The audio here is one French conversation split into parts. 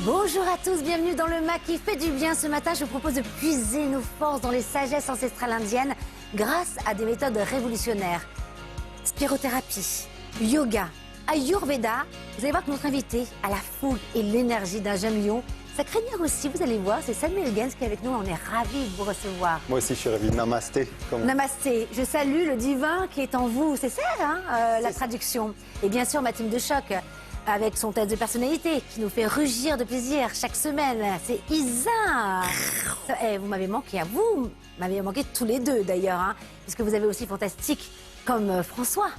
Bonjour à tous, bienvenue dans le MAC qui fait du bien. Ce matin, je vous propose de puiser nos forces dans les sagesses ancestrales indiennes grâce à des méthodes révolutionnaires. Spirothérapie, yoga, ayurveda. Vous allez voir que notre invité a la fougue et l'énergie d'un jeune lion. Sa crinière aussi, vous allez voir, c'est Samuel Gens qui est avec nous. On est ravis de vous recevoir. Moi aussi, je suis ravi. Namasté. Namasté. Je salue le divin qui est en vous. C'est ça, hein, la traduction. Et bien sûr, ma team de choc, avec son test de personnalité, qui nous fait rugir de plaisir chaque semaine. C'est Isa. Vous m'avez manqué à vous. Vous m'avez manqué tous les deux, d'ailleurs. Hein, puisque vous avez aussi fantastique comme François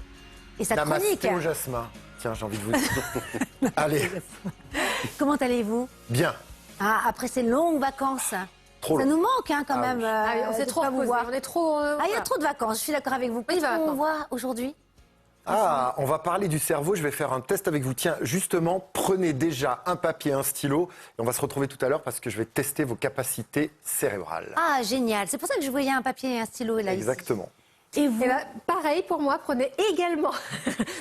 et sa chronique. Namasté au jasmin. Tiens, j'ai envie de vous dire. Allez. Comment allez-vous? Bien. Ah, après ces longues vacances. Trop Ça long. nous manque quand même. on s'est de trop pas vous reposé, voir. on est trop... Il y a trop de vacances, je suis d'accord avec vous. On y va Qu'est-ce qu'on maintenant. voit aujourd'hui? Ah, on va parler du cerveau. Je vais faire un test avec vous. Tiens, justement, prenez déjà un papier, un stylo. Et on va se retrouver tout à l'heure parce que je vais tester vos capacités cérébrales. Ah, génial. C'est pour ça que je voyais un papier et un stylo là. Exactement. Ici. Et vous? Eh ben, pareil pour moi, prenez également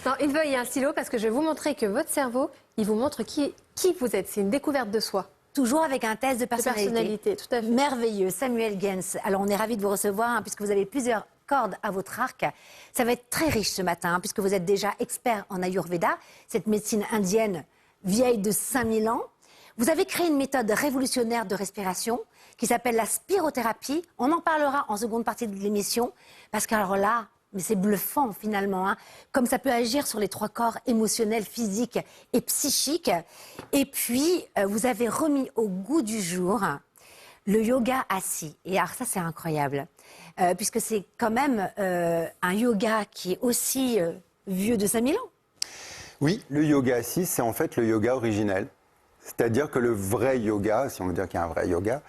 non, une feuille et un stylo parce que je vais vous montrer que votre cerveau, il vous montre qui vous êtes. C'est une découverte de soi. Toujours avec un test de De personnalité. personnalité, tout à fait. Merveilleux, Samuel Gens. Alors, on est ravis de vous recevoir hein, puisque vous avez plusieurs cordes à votre arc. Ça va être très riche ce matin hein, puisque vous êtes déjà expert en Ayurveda, cette médecine indienne vieille de 5000 ans. Vous avez créé une méthode révolutionnaire de respiration qui s'appelle la spirothérapie. On en parlera en seconde partie de l'émission parce qu'alors là, mais c'est bluffant finalement, hein, comme ça peut agir sur les trois corps émotionnels, physiques et psychiques. Et puis, vous avez remis au goût du jour le yoga assis. Et alors ça, c'est incroyable, puisque c'est quand même un yoga qui est aussi vieux de 5000 ans. Oui, le yoga assis, c'est en fait le yoga originel. C'est-à-dire que le vrai yoga, si on veut dire qu'il y a un vrai yoga,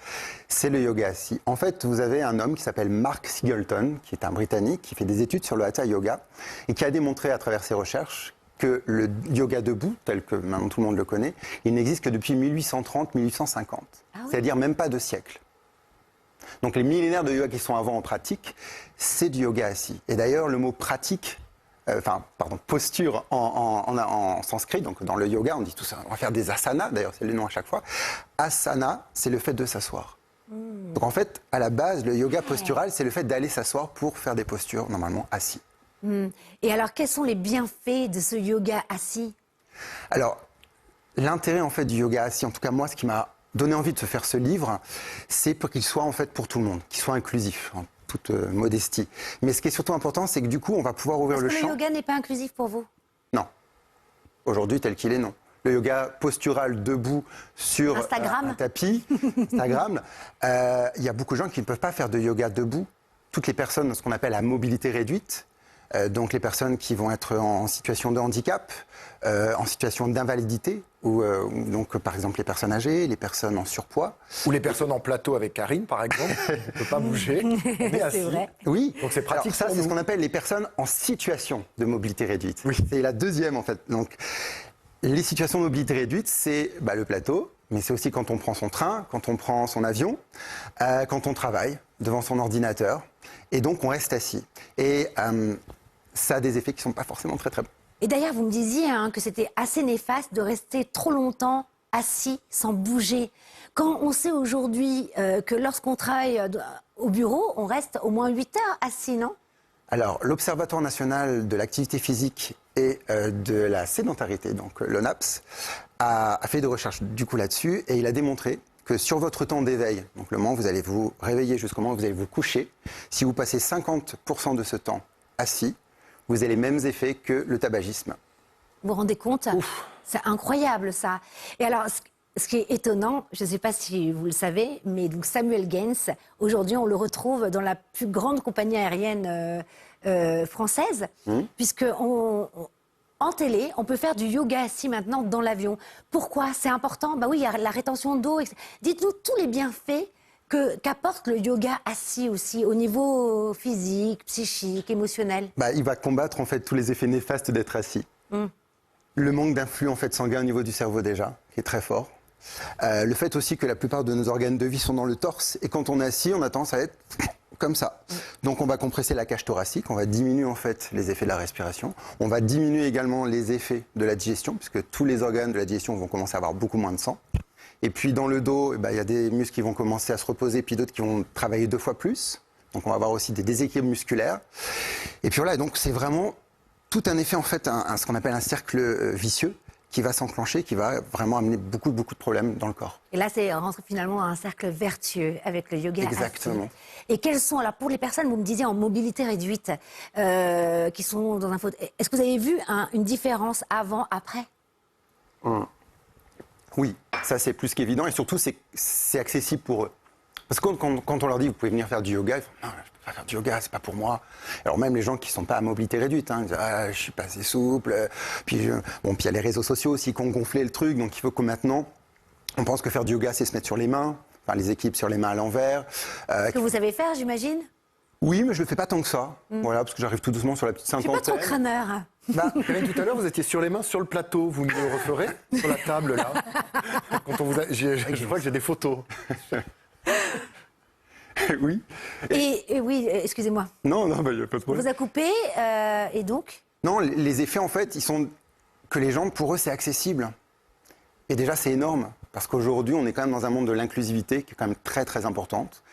c'est le yoga assis. En fait, vous avez un homme qui s'appelle Mark Singleton, qui est un Britannique, qui fait des études sur le Hatha Yoga, et qui a démontré à travers ses recherches que le yoga debout, tel que maintenant tout le monde le connaît, il n'existe que depuis 1830-1850. Ah oui. C'est-à-dire même pas 2 siècles. Donc les millénaires de yoga qui sont avant en pratique, c'est du yoga assis. Et d'ailleurs, le mot pratique, posture en sanskrit, donc dans le yoga, on dit tout ça, on va faire des asanas, d'ailleurs c'est le nom à chaque fois. Asana, c'est le fait de s'asseoir. Donc en fait, à la base, le yoga postural, c'est le fait d'aller s'asseoir pour faire des postures, normalement assis. Et alors, quels sont les bienfaits de ce yoga assis? Alors, l'intérêt en fait du yoga assis, en tout cas moi, ce qui m'a donné envie de se faire ce livre, c'est pour qu'il soit en fait pour tout le monde, qu'il soit inclusif, en toute modestie. Mais ce qui est surtout important, c'est que du coup, on va pouvoir ouvrir Est-ce le que champ. le yoga n'est pas inclusif pour vous? Non. Aujourd'hui, tel qu'il est, non. Le yoga postural debout sur Instagram. un tapis, Instagram, il y a beaucoup de gens qui ne peuvent pas faire de yoga debout. Toutes les personnes, ce qu'on appelle à mobilité réduite, donc les personnes qui vont être en situation de handicap, en situation d'invalidité, ou donc par exemple les personnes âgées, les personnes en surpoids. Ou les personnes en plateau avec Karine, par exemple. On ne peut pas bouger. On est C'est assis. vrai. Oui, Donc c'est pratique alors ça, pour c'est ce nous. qu'on appelle les personnes en situation de mobilité réduite. Oui. C'est la deuxième en fait. Donc les situations de mobilité réduite, c'est le plateau, mais c'est aussi quand on prend son train, quand on prend son avion, quand on travaille devant son ordinateur, et donc on reste assis. Et ça a des effets qui ne sont pas forcément très très bons. Et d'ailleurs, vous me disiez hein, que c'était assez néfaste de rester trop longtemps assis sans bouger. Quand on sait aujourd'hui que lorsqu'on travaille au bureau, on reste au moins 8 heures assis, non? Alors, l'Observatoire national de l'activité physique et de la sédentarité, donc l'ONAPS, a fait des recherches du coup là-dessus, et il a démontré que sur votre temps d'éveil, donc le moment où vous allez vous réveiller jusqu'au moment où vous allez vous coucher, si vous passez 50% de ce temps assis, vous avez les mêmes effets que le tabagisme. Vous vous rendez compte? C'est incroyable ça. Et alors, ce qui est étonnant, je ne sais pas si vous le savez, mais donc Samuel Gens, aujourd'hui, on le retrouve dans la plus grande compagnie aérienne française, puisque en télé, on peut faire du yoga assis maintenant dans l'avion. Pourquoi? C'est important. Bah oui, il y a la rétention d'eau. Dites-nous tous les bienfaits qu'apporte le yoga assis aussi, au niveau physique, psychique, émotionnel. Il va combattre en fait tous les effets néfastes d'être assis. Le manque d'influx en fait sanguin au niveau du cerveau déjà, qui est très fort. Le fait aussi que la plupart de nos organes de vie sont dans le torse, et quand on est assis, on a tendance à être comme ça. Donc on va compresser la cage thoracique, on va diminuer en fait les effets de la respiration, on va diminuer également les effets de la digestion, puisque tous les organes de la digestion vont commencer à avoir beaucoup moins de sang. Et puis dans le dos, eh ben, il y a des muscles qui vont commencer à se reposer, puis d'autres qui vont travailler 2 fois plus. Donc on va avoir aussi des déséquilibres musculaires. Et puis voilà, donc c'est vraiment tout un effet, en fait, ce qu'on appelle un cercle vicieux qui va s'enclencher, qui va vraiment amener beaucoup de problèmes dans le corps. Et là, on rentre finalement dans un cercle vertueux avec le yoga. Exactement. assis. Et quels sont, alors pour les personnes, vous me disiez en mobilité réduite, qui sont dans un fauteuil, est-ce que vous avez vu une différence avant, après? Oui, ça c'est plus qu'évident et surtout c'est accessible pour eux. Parce que quand on leur dit vous pouvez venir faire du yoga, ils font non, je peux pas faire du yoga, c'est pas pour moi. Alors même les gens qui sont pas à mobilité réduite, ils disent ah, je suis pas assez souple. Puis puis il y a les réseaux sociaux aussi qui ont gonflé le truc, donc il faut que maintenant on pense que faire du yoga c'est se mettre sur les mains, enfin les équipes sur les mains à l'envers. Que vous savez faire, j'imagine? Oui, mais je le fais pas tant que ça. Voilà, parce que j'arrive tout doucement sur la petite Je suis pas cinquantaine. trop crâneur. Karine, tout à l'heure, vous étiez sur les mains sur le plateau. Vous me le referez sur la table, là. Quand on vous je vois que j'ai des photos. Oui. Et oui, excusez-moi. Non, il n'y a pas de On problème. vous a coupé, et donc? Non, les effets, en fait, ils sont que les jambes, pour eux, c'est accessible. Et déjà, c'est énorme. Parce qu'aujourd'hui, on est quand même dans un monde de l'inclusivité qui est quand même très, très importante.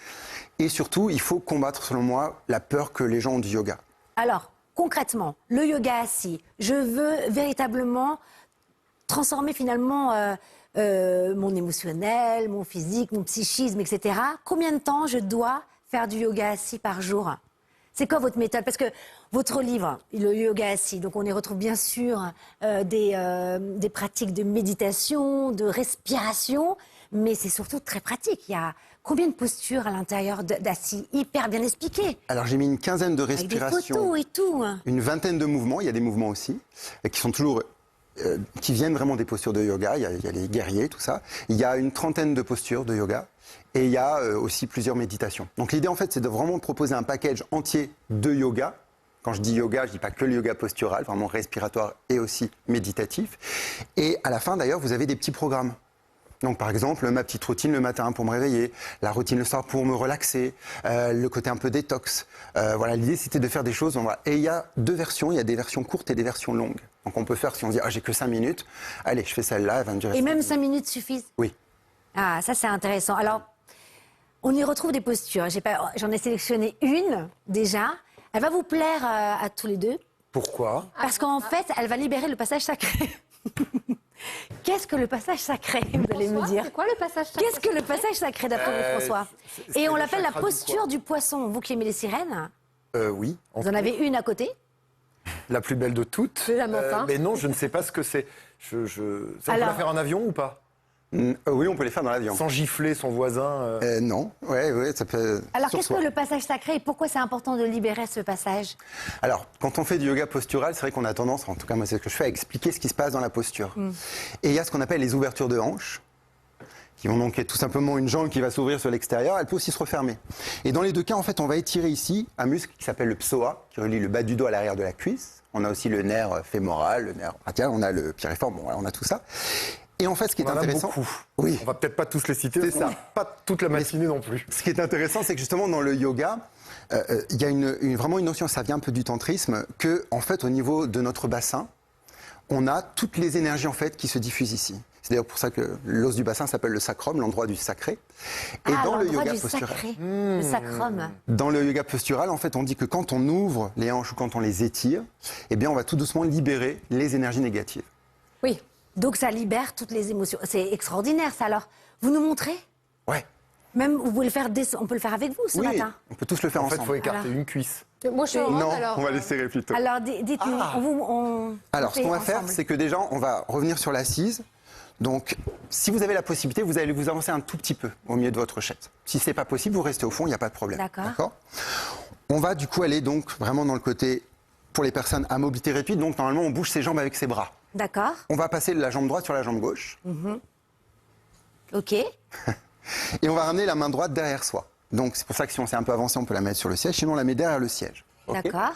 Et surtout, il faut combattre, selon moi, la peur que les gens ont du yoga. Alors, concrètement, le yoga assis, je veux véritablement transformer finalement mon émotionnel, mon physique, mon psychisme, etc. Combien de temps je dois faire du yoga assis par jour? C'est quoi votre méthode? Parce que votre livre, le yoga assis, donc on y retrouve bien sûr des pratiques de méditation, de respiration, mais c'est surtout très pratique. Il y a combien de postures à l'intérieur d'assis? Hyper bien expliqué. Alors, j'ai mis une quinzaine de Avec des respirations. photos et tout. Une vingtaine de mouvements, il y a des mouvements aussi, qui sont toujours, qui viennent vraiment des postures de yoga, il y a les guerriers, tout ça. Il y a une trentaine de postures de yoga, et il y a aussi plusieurs méditations. Donc l'idée en fait, c'est de vraiment proposer un package entier de yoga. Quand je dis yoga, je dis pas que le yoga postural, vraiment respiratoire et aussi méditatif. Et à la fin d'ailleurs, vous avez des petits programmes. Donc par exemple, ma petite routine le matin pour me réveiller, la routine le soir pour me relaxer, le côté un peu détox. Voilà, l'idée c'était de faire des choses. Et il y a 2 versions, il y a des versions courtes et des versions longues. Donc on peut faire, si on dit ah j'ai que 5 minutes, allez je fais celle-là, elle va me durer. Et 5 même minutes. 5 minutes suffisent? Oui. Ah, ça c'est intéressant. Alors, on y retrouve des postures. J'en ai sélectionné une déjà. Elle va vous plaire à tous les deux. Pourquoi? Parce qu'en fait, elle va libérer le passage sacré. Qu'est-ce que le passage sacré, vous allez me dire? C'est quoi le passage sacré? Qu'est-ce que le passage sacré d'après vous, François? c'est Et on le l'appelle la chakra du posture quoi du poisson. Vous qui aimez les sirènes, Oui. vous en avez une à côté. La plus belle de toutes. Je la montre, hein. Mais non, je ne sais pas ce que c'est. Ça, on peut Alors- la faire en avion ou pas? Oui, on peut les faire dans l'avion. Sans gifler son voisin. Non, ouais, ça peut. Alors, sur qu'est-ce soi. que le passage sacré et pourquoi c'est important de libérer ce passage? Alors, quand on fait du yoga postural, c'est vrai qu'on a tendance, en tout cas moi c'est ce que je fais, à expliquer ce qui se passe dans la posture. Et il y a ce qu'on appelle les ouvertures de hanches, qui vont donc être tout simplement une jambe qui va s'ouvrir sur l'extérieur, elle peut aussi se refermer. Et dans les 2 cas, en fait, on va étirer ici un muscle qui s'appelle le psoas, qui relie le bas du dos à l'arrière de la cuisse. On a aussi le nerf fémoral, le nerf radial, on a le piriforme, bon, voilà, on a tout ça. Et en fait, ce qui est On en a intéressant, beaucoup. oui. On va peut-être pas tous les citer. C'est parce qu'on ça. a Pas toute la matinée non plus. Ce qui est intéressant, c'est que justement dans le yoga, il y a vraiment une notion, ça vient un peu du tantrisme, que en fait au niveau de notre bassin, on a toutes les énergies en fait qui se diffusent ici. C'est d'ailleurs pour ça que l'os du bassin s'appelle le sacrum, l'endroit du sacré. Et Ah, dans le l'endroit yoga du postural, sacré, le sacrum. dans le yoga postural, en fait, on dit que quand on ouvre les hanches ou quand on les étire, eh bien, on va tout doucement libérer les énergies négatives. Oui. Donc ça libère toutes les émotions. C'est extraordinaire ça. Alors, vous nous montrez? Ouais. Même, vous pouvez le faire, on peut le faire avec vous ce Oui, matin. on peut tous le faire En fait, il faut ensemble. écarter Alors. une cuisse. Moi, je suis en Non, rôle, alors. on va laisser plutôt. Alors, dites-nous, on Alors, ce fait qu'on va faire, ensemble. c'est que déjà, on va revenir sur l'assise. Donc, si vous avez la possibilité, vous allez vous avancer un tout petit peu au milieu de votre chaise. Si ce n'est pas possible, vous restez au fond, il n'y a pas de problème. D'accord. On va du coup aller donc vraiment dans le côté pour les personnes à mobilité réduite. Donc, normalement, on bouge ses jambes avec ses bras. D'accord, On va passer la jambe droite sur la jambe gauche. ok. Et on va ramener la main droite derrière soi. Donc, c'est pour ça que si on s'est un peu avancé, on peut la mettre sur le siège. Sinon, on la met derrière le siège. Ok. D'accord.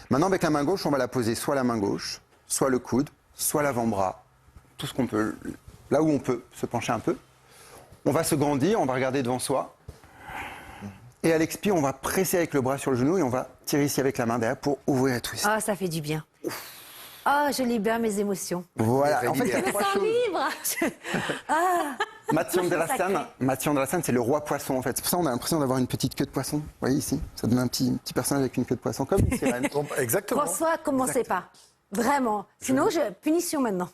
Maintenant, avec la main gauche, on va la poser soit la main gauche, soit le coude, soit l'avant-bras. Tout ce qu'on peut, là où on peut se pencher un peu. On va se grandir, on va regarder devant soi. Et à l'expire, on va presser avec le bras sur le genou et on va tirer ici avec la main derrière pour ouvrir et twister. Ah, ça fait du bien. Ah, je libère mes émotions. Voilà. En fait, il y a libère. 3 choses. Libre. Mathieu sacré. Andresen, c'est le roi poisson en fait. C'est pour ça qu'on a l'impression d'avoir une petite queue de poisson. Vous voyez ici, ça donne un petit personnage avec une queue de poisson comme une sirène. Bon, exactement. François, commencez pas. Vraiment. Sinon, punition maintenant.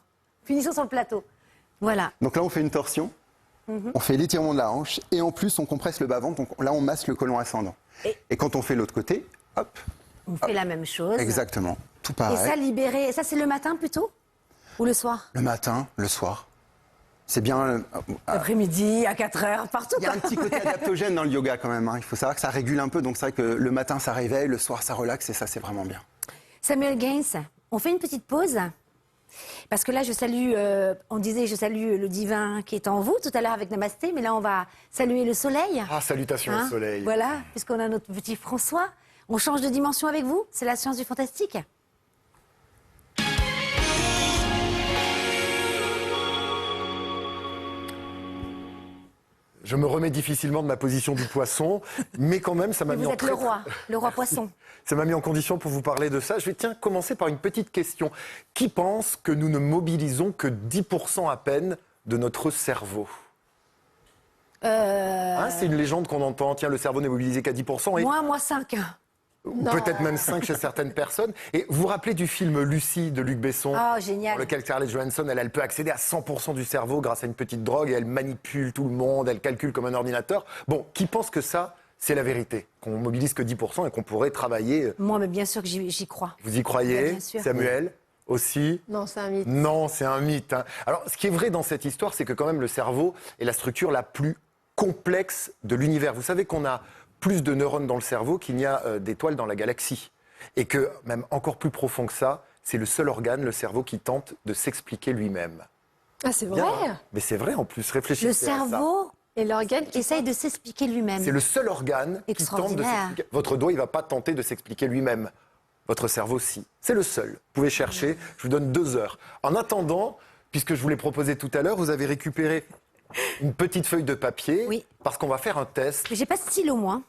Punition sur le plateau. Voilà. Donc là, on fait une torsion, on fait l'étirement de la hanche et en plus, on compresse le bas-ventre. Donc là, on masse le côlon ascendant. Et quand on fait l'autre côté, hop, On fait la même chose. exactement, tout Et pareil. ça, libéré. Ça, c'est le matin plutôt? Ou le soir? Le matin, le soir. C'est bien. Après-midi, à 4 heures, partout. Il y a un petit côté adaptogène dans le yoga quand même. Il faut savoir que ça régule un peu. Donc c'est vrai que le matin, ça réveille, le soir, ça relaxe et ça, c'est vraiment bien. Samuel Gaines, on fait une petite pause. Parce que là, je salue, on disait, je salue le divin qui est en vous tout à l'heure avec Namasté, mais là, on va saluer le soleil. Ah, salutations Hein, au soleil. Voilà, puisqu'on a notre petit François. On change de dimension avec vous, c'est la science du fantastique. Je me remets difficilement de ma position du poisson, mais quand même, ça m'a Mais mis vous en êtes le roi poisson. Ça m'a mis en condition pour vous parler de ça. Je vais commencer par une petite question. Qui pense que nous ne mobilisons que 10% à peine de notre cerveau? Hein, c'est une légende qu'on entend. Tiens, le cerveau n'est mobilisé qu'à 10%. Et Moi 5. ou peut-être même 5 chez certaines personnes. Et vous vous rappelez du film Lucie de Luc Besson? Oh, génial. Dans lequel Scarlett Johansson, elle peut accéder à 100% du cerveau grâce à une petite drogue et elle manipule tout le monde, elle calcule comme un ordinateur. Bon, qui pense que ça, c'est la vérité? Qu'on mobilise que 10% et qu'on pourrait travailler. Moi, mais bien sûr que j'y crois. Vous y croyez? Bien sûr. Samuel aussi? Non, c'est un mythe. Non, c'est un mythe. Hein. Alors, ce qui est vrai dans cette histoire, c'est que quand même le cerveau est la structure la plus complexe de l'univers. Vous savez qu'on a plus de neurones dans le cerveau qu'il n'y a d'étoiles dans la galaxie. Et que, même encore plus profond que ça, c'est le seul organe, le cerveau, qui tente de s'expliquer lui-même. Ah, c'est vrai. Bien, hein. Mais c'est vrai en plus, réfléchissez Le à ça. cerveau Et l'organe qui essaye de s'expliquer lui-même. C'est le seul organe qui tente de Extraordinaire. s'expliquer. Votre doigt, il ne va pas tenter de s'expliquer lui-même. Votre cerveau, si. C'est le seul. Vous pouvez chercher. Je vous donne 2 heures. En attendant, puisque je vous l'ai proposé tout à l'heure, vous avez récupéré une petite feuille de papier. Oui. Parce qu'on va faire un test. J'ai pas de stylo, moi.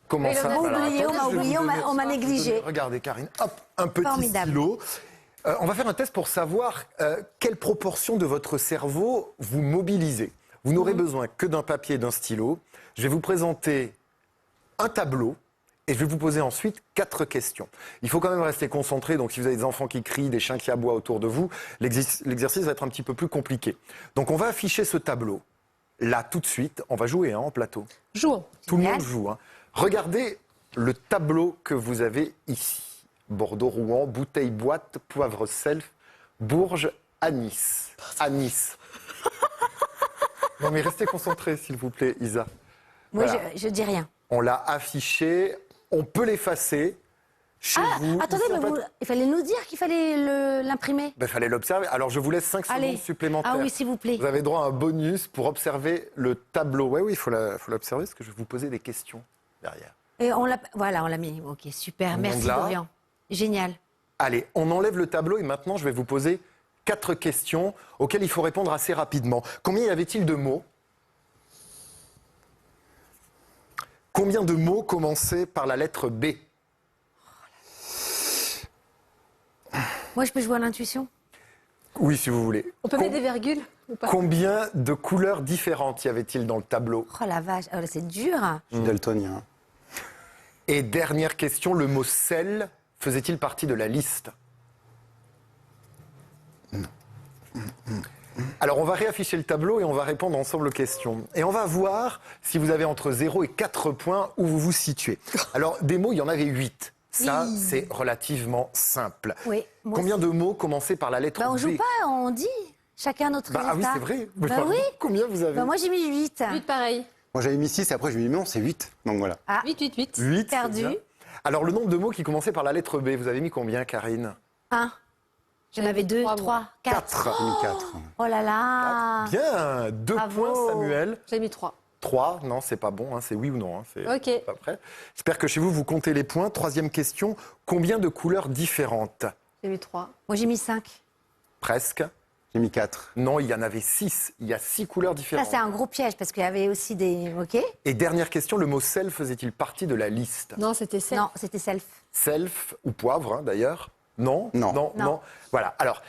Comment Mais il en ça a Alors, oublié, attendez, on m'a je vais oublié, vous donner- on m'a je vais vous négligé. donner- Regardez, Karine. Hop, un petit Formidable. stylo. On va faire un test pour savoir quelle proportion de votre cerveau vous mobilisez. Vous n'aurez besoin que d'un papier et d'un stylo. Je vais vous présenter un tableau et je vais vous poser ensuite 4 questions. Il faut quand même rester concentré, donc si vous avez des enfants qui crient, des chiens qui aboient autour de vous, l'exercice va être un petit peu plus compliqué. Donc on va afficher ce tableau. Là, tout de suite, on va jouer en plateau. Jouons. Tout le Génial. monde joue. Hein. Regardez le tableau que vous avez ici. Bordeaux-Rouen, bouteille-boîte, poivre-self, Bourges, Anis. Anis. Non mais restez concentrés, s'il vous plaît, Isa. Moi, Voilà. je dis rien. On l'a affiché, on peut l'effacer. Chez vous, Attendez, ici, mais en fait, il fallait nous dire qu'il fallait l'imprimer. ben, fallait l'observer. Alors je vous laisse 5 Allez. secondes supplémentaires. Ah oui, s'il vous plaît. Vous avez droit à un bonus pour observer le tableau. Oui, il faut l'observer parce que je vais vous poser des questions derrière. Et on l'a mis. Ok, super. Tout le Merci, monde là Dorian. Génial. Allez, on enlève le tableau et maintenant je vais vous poser 4 questions auxquelles il faut répondre assez rapidement. Combien y avait-il de mots? Combien de mots commençaient par la lettre B? Moi, je peux jouer à l'intuition? Oui, si vous voulez. On peut mettre des virgules ou pas? Combien de couleurs différentes y avait-il dans le tableau? Oh la vache, oh, là, c'est dur. Je suis daltonien. Et dernière question, le mot sel faisait-il partie de la liste? Alors, on va réafficher le tableau et on va répondre ensemble aux questions. Et on va voir si vous avez entre 0 et 4 points où vous vous situez. Alors, des mots, il y en avait 8. Ça, c'est relativement simple. Oui, moi Combien de mots commençaient par la lettre Bah, on B? joue pas, on dit. Chacun notre Ah oui, résultat. c'est vrai. Bah Pardon. oui. Combien vous avez? Bah, moi, j'ai mis 8. 8 pareil. Moi j'avais mis 6 et après je me dis non, c'est 8. Donc voilà. 8. 8. Perdu. Alors, le nombre de mots qui commençaient par la lettre B, vous avez mis combien, Karine? 1. J'en avais 2, Trois 3, 4. 4. J'ai mis 4. Oh là là. Bien, 2 Bravo. points, Samuel. J'ai mis 3. 3, non, c'est pas bon, hein, c'est oui ou non. Hein, c'est Ok. pas prêt. J'espère que chez vous, vous comptez les points. 3e question, combien de couleurs différentes? J'ai mis 3. Moi, j'ai mis 5. Presque. J'ai mis 4. Non, il y en avait 6. Il y a 6 couleurs Ça, différentes. c'est un gros piège parce qu'il y avait aussi des. Ok? Et dernière question, le mot sel faisait-il partie de la liste? Non, c'était 7. Non, c'était self. Self ou poivre, hein, d'ailleurs? Non, Non. non, Non. non. Voilà. Alors,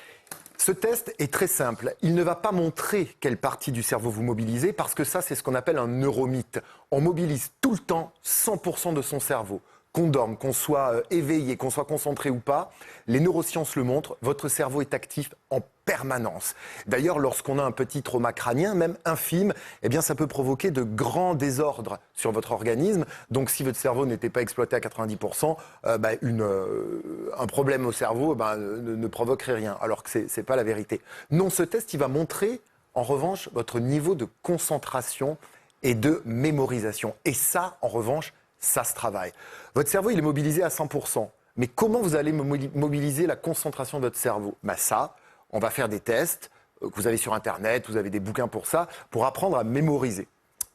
Ce test est très simple. Il ne va pas montrer quelle partie du cerveau vous mobilisez parce que ça, c'est ce qu'on appelle un neuromythe. On mobilise tout le temps 100% de son cerveau. Qu'on dorme, qu'on soit éveillé, qu'on soit concentré ou pas, les neurosciences le montrent, votre cerveau est actif en permanence. D'ailleurs, lorsqu'on a un petit trauma crânien, même infime, eh bien, ça peut provoquer de grands désordres sur votre organisme. Donc, si votre cerveau n'était pas exploité à 90%, un problème au cerveau ne provoquerait rien, alors que c'est pas la vérité. Non, ce test, il va montrer, en revanche, votre niveau de concentration et de mémorisation. Et ça, en revanche, ça se travaille. Votre cerveau, il est mobilisé à 100%. Mais comment vous allez mobiliser la concentration de votre cerveau ? Ça, on va faire des tests que vous avez sur Internet, vous avez des bouquins pour ça, pour apprendre à mémoriser.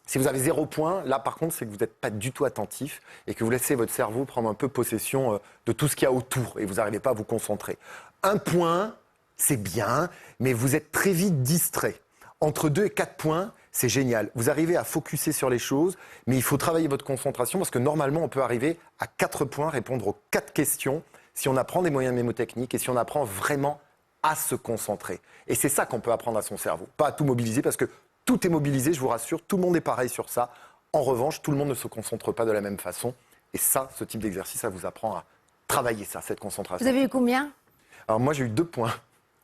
Si vous avez 0 point, là par contre, c'est que vous n'êtes pas du tout attentif et que vous laissez votre cerveau prendre un peu possession de tout ce qu'il y a autour et vous n'arrivez pas à vous concentrer. 1 point, c'est bien, mais vous êtes très vite distrait. Entre 2 et 4 points, c'est génial. Vous arrivez à focuser sur les choses, mais il faut travailler votre concentration parce que normalement, on peut arriver à 4 points, répondre aux 4 questions si on apprend des moyens mnémotechniques et si on apprend vraiment à se concentrer. Et c'est ça qu'on peut apprendre à son cerveau. Pas à tout mobiliser parce que tout est mobilisé, je vous rassure, tout le monde est pareil sur ça. En revanche, tout le monde ne se concentre pas de la même façon. Et ça, ce type d'exercice, ça vous apprend à travailler ça, cette concentration. Vous avez eu combien? Alors moi, j'ai eu 2 points.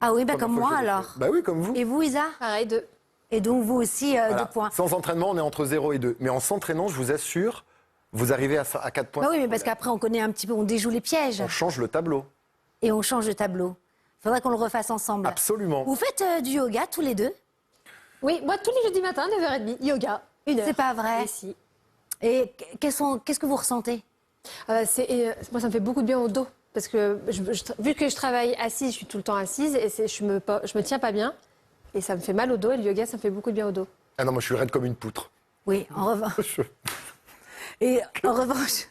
Ah oui, comme Première fois moi que je l'ai alors. fait. Bah oui, comme vous. Et vous, Isa? Pareil, 2. Et donc vous aussi, Voilà. 2 points. Sans entraînement, on est entre 0 et 2. Mais en s'entraînant, je vous assure, vous arrivez à 4 points. Bah oui, mais parce qu'après on connaît un petit peu, on déjoue les pièges On change le tableau. et on change de tableau. Il faudrait qu'on le refasse ensemble. Absolument. Vous faites du yoga tous les deux? Oui, moi, tous les jeudis matins, 9h30, yoga, 1 heure. C'est pas vrai. Et si. Et qu'est-ce que vous ressentez? Moi, ça me fait beaucoup de bien au dos. Parce que vu que je travaille assise, je suis tout le temps assise et je me tiens pas bien. Et ça me fait mal au dos. Et le yoga, ça me fait beaucoup de bien au dos. Ah non, moi je suis raide comme une poutre. Oui, en revanche. Et en revanche,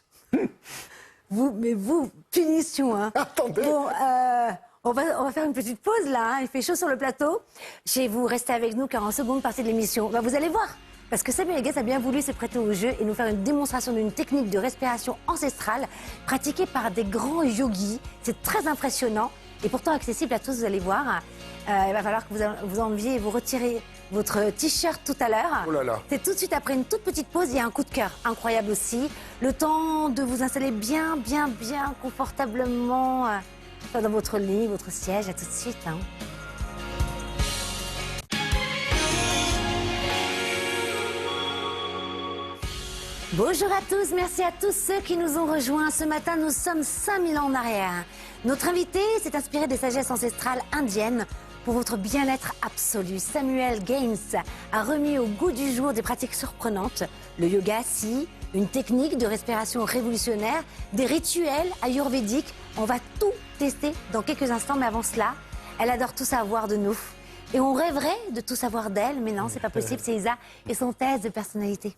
vous, punition, hein. Attendez. Bon, on va faire une petite pause là, hein. Il fait chaud sur le plateau. Chez vous, restez avec nous car en seconde partie de l'émission, vous allez voir. Parce que Samuel Guez a bien voulu se prêter au jeu et nous faire une démonstration d'une technique de respiration ancestrale pratiquée par des grands yogis. C'est très impressionnant et pourtant accessible à tous, vous allez voir. Il va falloir que vous enleviez et vous retirez votre t-shirt tout à l'heure. Oh là là. C'est tout de suite après une toute petite pause. Il y a un coup de cœur incroyable aussi. Le temps de vous installer bien confortablement dans votre lit, votre siège. À tout de suite. Hein. Bonjour à tous, merci à tous ceux qui nous ont rejoints. Ce matin, nous sommes 5000 ans en arrière. Notre invité s'est inspiré des sagesses ancestrales indiennes pour votre bien-être absolu. Samuel Gaines a remis au goût du jour des pratiques surprenantes, le yoga assis, une technique de respiration révolutionnaire, des rituels ayurvédiques. On va tout tester dans quelques instants, mais avant cela, elle adore tout savoir de nous. Et on rêverait de tout savoir d'elle, mais non, c'est pas possible, c'est Isa et son test de personnalité.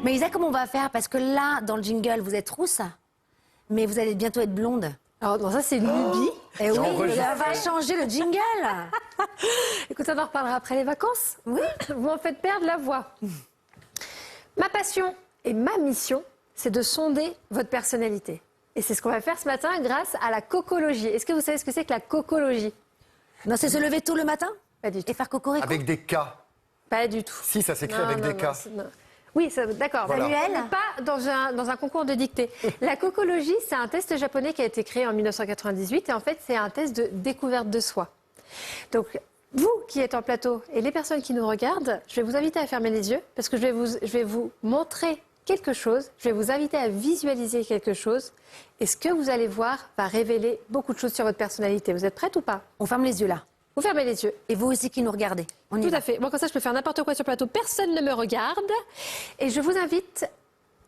Mais Isa, comment on va faire? Parce que là, dans le jingle, vous êtes rousse, mais vous allez bientôt être blonde. Alors, non, ça, c'est une lubie. Et oui, enregistre. ça va changer le jingle. Écoute, on en reparlera après les vacances. Oui. Vous m'en faites perdre la voix. Ma passion et ma mission, c'est de sonder votre personnalité. Et c'est ce qu'on va faire ce matin grâce à la cocologie. Est-ce que vous savez ce que c'est que la cocologie? Non, c'est se lever tôt le matin Pas du tout. et faire cocorico. Avec des cas. Pas du tout. Si, ça s'écrit Non, avec non, des non, cas. non. Oui, d'accord. Voilà. On n'est pas dans un concours de dictée. La cocologie, c'est un test japonais qui a été créé en 1998 et en fait, c'est un test de découverte de soi. Donc, vous qui êtes en plateau et les personnes qui nous regardent, je vais vous inviter à fermer les yeux parce que je vais vous montrer quelque chose, je vais vous inviter à visualiser quelque chose et ce que vous allez voir va révéler beaucoup de choses sur votre personnalité. Vous êtes prête ou pas? On ferme les yeux là. Vous fermez les yeux. Et vous aussi qui nous regardez. On y Tout va. à fait. Bon, comme ça, je peux faire n'importe quoi sur le plateau. Personne ne me regarde. Et je vous invite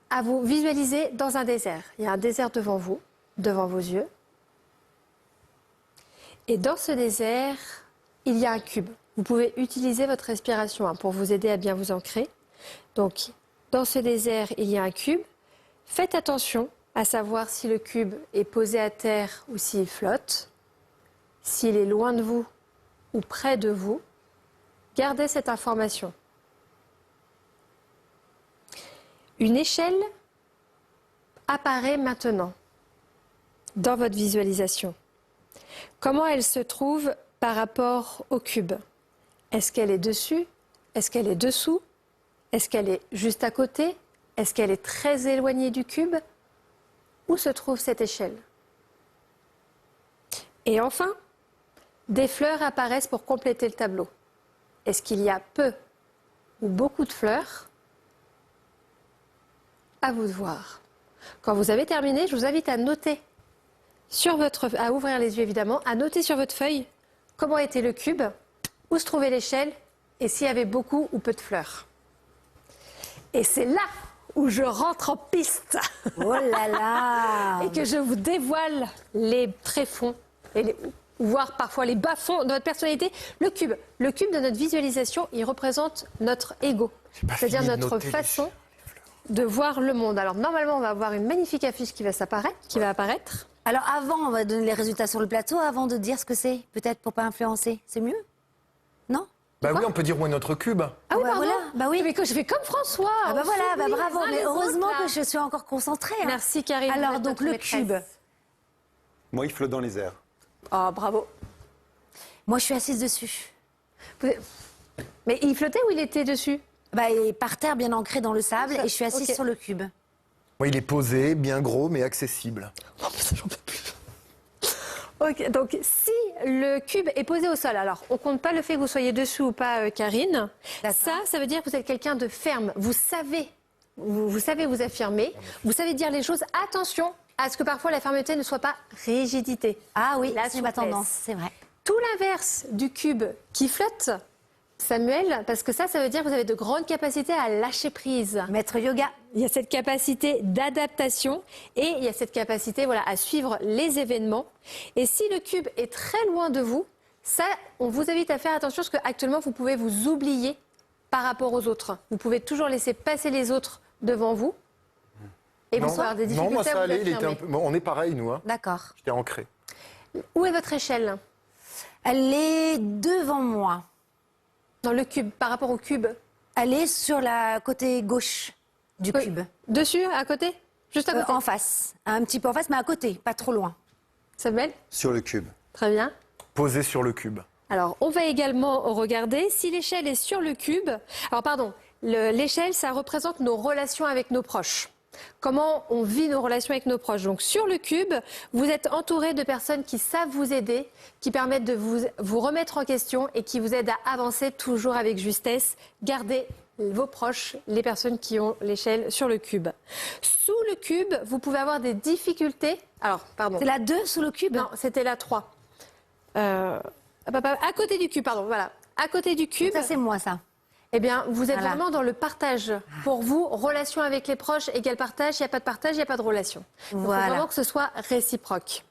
à vous visualiser dans un désert. Il y a un désert devant vous, devant vos yeux. Et dans ce désert, il y a un cube. Vous pouvez utiliser votre respiration pour vous aider à bien vous ancrer. Donc, dans ce désert, il y a un cube. Faites attention à savoir si le cube est posé à terre ou s'il flotte, s'il est loin de vous ou près de vous. Gardez cette information. Une échelle apparaît maintenant dans votre visualisation? Comment elle se trouve par rapport au cube? Est-ce qu'elle est dessus? Est-ce qu'elle est dessous? Est-ce qu'elle est juste à côté? Est-ce qu'elle est très éloignée du cube? Où se trouve cette échelle? Et enfin, des fleurs apparaissent pour compléter le tableau. Est-ce qu'il y a peu ou beaucoup de fleurs? À vous de voir. Quand vous avez terminé, je vous invite à noter à ouvrir les yeux évidemment, à noter sur votre feuille comment était le cube, où se trouvait l'échelle et s'il y avait beaucoup ou peu de fleurs. Et c'est là où je rentre en piste Oh là là. et que je vous dévoile les tréfonds et voire parfois les bas-fonds de notre personnalité. Le cube de notre visualisation, il représente notre ego, c'est-à-dire fini de notre noter les façon de voir le monde. Alors normalement, on va avoir une magnifique affiche qui va apparaître. Alors avant, on va donner les résultats sur le plateau, avant de dire ce que c'est, peut-être pour pas influencer. C'est mieux? Non? Bah oui, on peut dire où est notre cube. Ah oui, bah pardon. voilà, bah oui. Mais que je fais comme François. Ah bah on voilà, bah s'oublie bravo. les uns Mais les heureusement autres, là. que je suis encore concentrée. hein. Merci Karine. Alors vous êtes donc notre le maîtresse. cube. Moi, il flotte dans les airs. Oh bravo. Moi, je suis assise dessus. Mais il flottait ou il était dessus? Bah, il est par terre, bien ancré dans le sable, et je suis assise Ok. sur le cube. Moi, il est posé, bien gros, mais accessible. Oh putain, j'en peux plus. Ok, donc si le cube est posé au sol, alors on compte pas le fait que vous soyez dessous ou pas, Karine. D'accord. Ça veut dire que vous êtes quelqu'un de ferme. Vous savez vous affirmer. Vous savez dire les choses. Attention à ce que parfois la fermeté ne soit pas rigidité. Ah oui, La c'est ma souplesse. tendance, c'est vrai. Tout l'inverse du cube qui flotte, Samuel, parce que ça veut dire que vous avez de grandes capacités à lâcher prise. Maître yoga. Il y a cette capacité d'adaptation et il y a cette capacité à suivre les événements. Et si le cube est très loin de vous, ça, on vous invite à faire attention parce qu'actuellement, vous pouvez vous oublier par rapport aux autres. Vous pouvez toujours laisser passer les autres devant vous. Et vous Non, avoir des non, difficultés moi à ça vous allait, il était affirmer. un peu... bon, on est pareil, nous. Hein. D'accord. J'étais ancré. Où est votre échelle? Elle est devant moi. Dans le cube, par rapport au cube. Elle est sur la côté gauche du cube. Dessus, à côté? Juste à côté. En face. Un petit peu en face, mais à côté, pas trop loin. Samuel? Sur le cube. Très bien. Posé sur le cube. Alors, on va également regarder si l'échelle est sur le cube. Alors, pardon, l'échelle, ça représente nos relations avec nos proches. Comment on vit nos relations avec nos proches. Donc, sur le cube, vous êtes entouré de personnes qui savent vous aider, qui permettent de vous remettre en question et qui vous aident à avancer toujours avec justesse. Gardez vos proches, les personnes qui ont l'échelle sur le cube. Sous le cube, vous pouvez avoir des difficultés. Alors, pardon. C'est la 2 sous le cube? Non, c'était la 3. À côté du cube, pardon, voilà. À côté du cube, Ça, c'est moi, ça. eh bien, vous êtes Voilà. vraiment dans le partage. Pour vous, relation avec les proches égale partage. Il n'y a pas de partage, il n'y a pas de relation. Donc, Voilà. il faut vraiment que ce soit réciproque.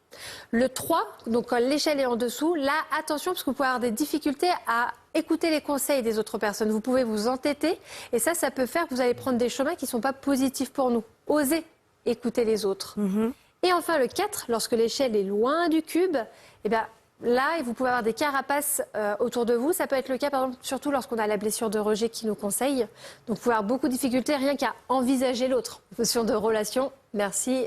Le 3, donc quand l'échelle est en dessous, là, attention, parce que vous pouvez avoir des difficultés à écouter les conseils des autres personnes. Vous pouvez vous entêter, et ça peut faire que vous allez prendre des chemins qui ne sont pas positifs pour nous. Osez écouter les autres. Et enfin, le 4, lorsque l'échelle est loin du cube, eh bien, là, vous pouvez avoir des carapaces autour de vous. Ça peut être le cas, par exemple, surtout lorsqu'on a la blessure de rejet qui nous conseille. Donc, vous pouvez avoir beaucoup de difficultés rien qu'à envisager l'autre. Notion de relation, merci,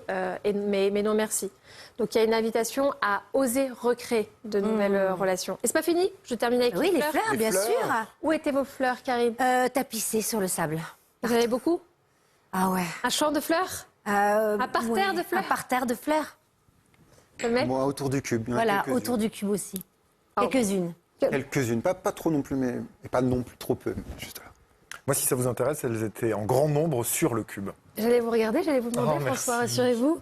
mais non merci. Donc, il y a une invitation à oser recréer de nouvelles relations. Et c'est pas fini, je termine avec Oui, les fleurs. fleurs, Les bien fleurs. sûr. Où étaient vos fleurs, Karine? Tapissées sur le sable. Vous en avez beaucoup? Ah ouais. Un champ de fleurs? Un parterre de fleurs. Un parterre de fleurs. Samuel? Moi, autour du cube. il y en a Voilà, quelques-unes. autour du cube aussi. Oh. Quelques-unes. Quelques-unes. Pas trop non plus, mais et pas non plus trop peu. Mais juste là. Moi, si ça vous intéresse, elles étaient en grand nombre sur le cube. J'allais vous regarder, j'allais vous demander, Oh, merci. François, rassurez-vous.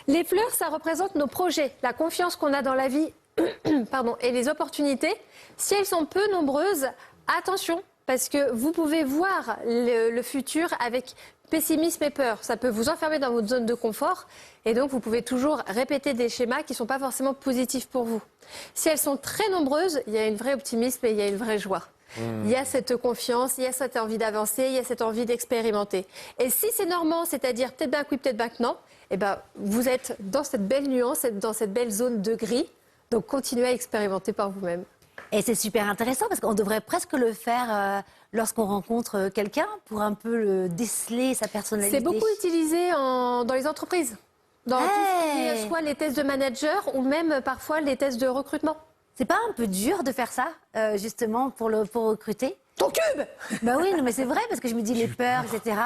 Les fleurs, ça représente nos projets, la confiance qu'on a dans la vie pardon, et les opportunités. Si elles sont peu nombreuses, attention, parce que vous pouvez voir le futur avec pessimisme et peur. Ça peut vous enfermer dans votre zone de confort et donc vous pouvez toujours répéter des schémas qui ne sont pas forcément positifs pour vous. Si elles sont très nombreuses, il y a une vraie optimisme et il y a une vraie joie. Il y a cette confiance, il y a cette envie d'avancer, il y a cette envie d'expérimenter. Et si c'est normand, c'est-à-dire peut-être bien que oui, peut-être bien que non, eh ben, vous êtes dans cette belle nuance, dans cette belle zone de gris. Donc continuez à expérimenter par vous-même. Et c'est super intéressant parce qu'on devrait presque le faire lorsqu'on rencontre quelqu'un pour un peu le déceler sa personnalité. C'est beaucoup utilisé dans les entreprises. Dans tout ce qui est soit les tests de manager ou même parfois les tests de recrutement. C'est pas un peu dur de faire ça, justement, pour recruter? Ton cube! Bah oui, non, mais c'est vrai, parce que je me dis les peurs, etc.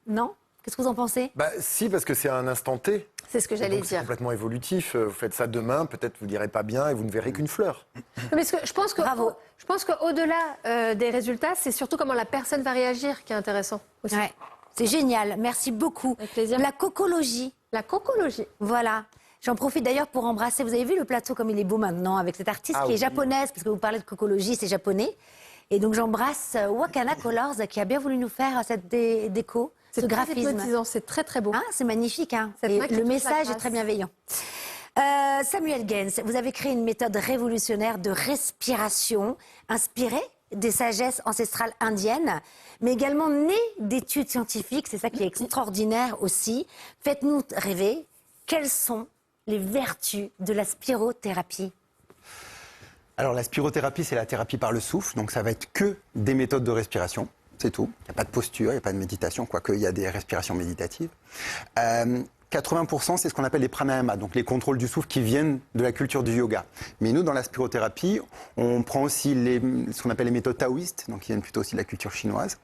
Non? Qu'est-ce que vous en pensez? Bah si, parce que c'est un instant T. C'est ce que j'allais Donc, c'est dire. complètement évolutif. Vous faites ça demain, peut-être vous ne direz pas bien et vous ne verrez qu'une fleur. Mais je pense que, Bravo. je pense qu'au-delà des résultats, c'est surtout comment la personne va réagir qui est intéressant aussi. Ouais. C'est génial, merci beaucoup. Avec plaisir. La cocologie, La cocologie. voilà. J'en profite d'ailleurs pour embrasser. Vous avez vu le plateau comme il est beau maintenant avec cette artiste qui est oui. japonaise, parce que vous parlez de cocologie, c'est japonais. Et donc j'embrasse Wakana Colors qui a bien voulu nous faire cette déco, ce C'est très graphisme. hypnotisant, c'est très très beau. Hein, c'est magnifique. Hein. Cette Et main qui le touche la message est grâce. très bienveillant. Samuel Gens, vous avez créé une méthode révolutionnaire de respiration inspirée des sagesses ancestrales indiennes, mais également née d'études scientifiques. C'est ça qui est extraordinaire aussi. Faites-nous rêver. Quelles sont les vertus de la spirothérapie? Alors la spirothérapie, c'est la thérapie par le souffle, donc ça va être que des méthodes de respiration, c'est tout. Il n'y a pas de posture, il n'y a pas de méditation, quoique il y a des respirations méditatives. 80%, c'est ce qu'on appelle les pranayamas, donc les contrôles du souffle qui viennent de la culture du yoga. Mais nous, dans la spirothérapie, on prend aussi ce qu'on appelle les méthodes taoïstes, donc qui viennent plutôt aussi de la culture chinoise.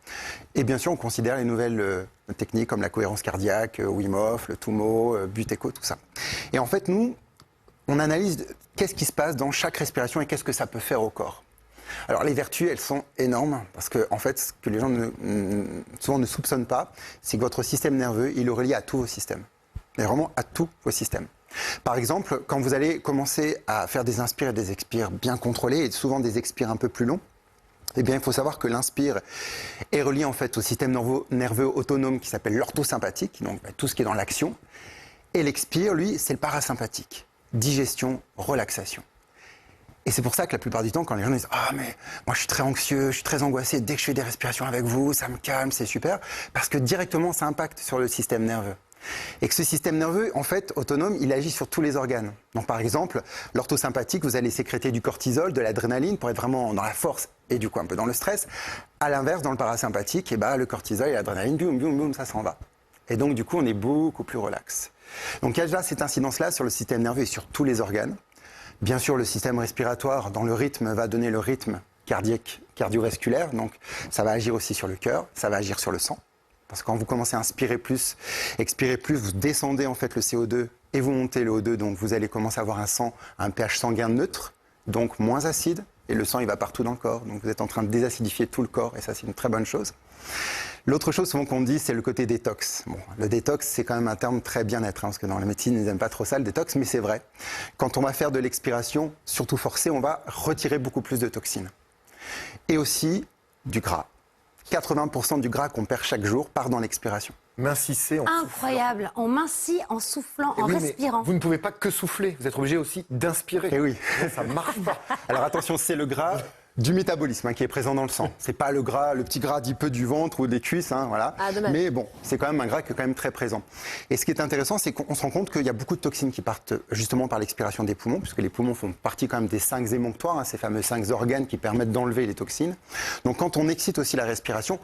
Et bien sûr, on considère les nouvelles techniques comme la cohérence cardiaque, Wim Hof, le Tumo, Buteyko, tout ça. Et en fait, nous, on analyse qu'est-ce qui se passe dans chaque respiration et qu'est-ce que ça peut faire au corps. Alors les vertus, elles sont énormes parce que en fait, ce que les gens souvent ne soupçonnent pas, c'est que votre système nerveux, il est relié à tous vos systèmes. Et vraiment à tous vos systèmes. Par exemple, quand vous allez commencer à faire des inspires et des expires bien contrôlés, et souvent des expires un peu plus longs, eh bien, il faut savoir que l'inspire est relié en fait au système nerveux autonome qui s'appelle l'orthosympathique, donc tout ce qui est dans l'action. Et l'expire, lui, c'est le parasympathique. Digestion, relaxation. Et c'est pour ça que la plupart du temps, quand les gens disent « Ah, mais moi je suis très anxieux, je suis très angoissé, dès que je fais des respirations avec vous, ça me calme, c'est super », parce que directement, ça impacte sur le système nerveux. Et que ce système nerveux, en fait, autonome, il agit sur tous les organes. Donc par exemple, l'orthosympathique, vous allez sécréter du cortisol, de l'adrénaline, pour être vraiment dans la force et du coup un peu dans le stress. À l'inverse, dans le parasympathique, eh ben, le cortisol et l'adrénaline, boum, boum, boum, ça s'en va. Et donc du coup, on est beaucoup plus relax. Donc il y a déjà cette incidence-là sur le système nerveux et sur tous les organes. Bien sûr, le système respiratoire, dans le rythme, va donner le rythme cardiaque, cardiovasculaire. Donc ça va agir aussi sur le cœur, ça va agir sur le sang. Parce que quand vous commencez à inspirer plus, expirer plus, vous descendez en fait le CO2 et vous montez le O2. Donc vous allez commencer à avoir un pH sanguin neutre, donc moins acide. Et le sang, il va partout dans le corps. Donc vous êtes en train de désacidifier tout le corps et ça, c'est une très bonne chose. L'autre chose souvent qu'on dit, c'est le côté détox. Bon, le détox, c'est quand même un terme très bien-être, hein, parce que dans la médecine, ils n'aiment pas trop ça, le détox, mais c'est vrai. Quand on va faire de l'expiration, surtout forcée, on va retirer beaucoup plus de toxines. Et aussi du gras. 80% du gras qu'on perd chaque jour part dans l'expiration. Mincissez en Incroyable, on mincit en soufflant, soufflant. en Et oui, mais respirant. vous ne pouvez pas que souffler, vous êtes obligé aussi d'inspirer. Et oui. Ça ne marche pas. Alors attention, c'est le gras du métabolisme, hein, qui est présent dans le sang. C'est pas le gras, le petit gras dit peu du ventre ou des cuisses, hein, voilà. Ah, dommage. Mais bon, c'est quand même un gras qui est quand même très présent. Et ce qui est intéressant, c'est qu'on se rend compte qu'il y a beaucoup de toxines qui partent justement par l'expiration des poumons, puisque les poumons font partie quand même des 5 émonctoires, hein, ces fameux 5 organes qui permettent d'enlever les toxines. Donc quand on excite aussi la respiration,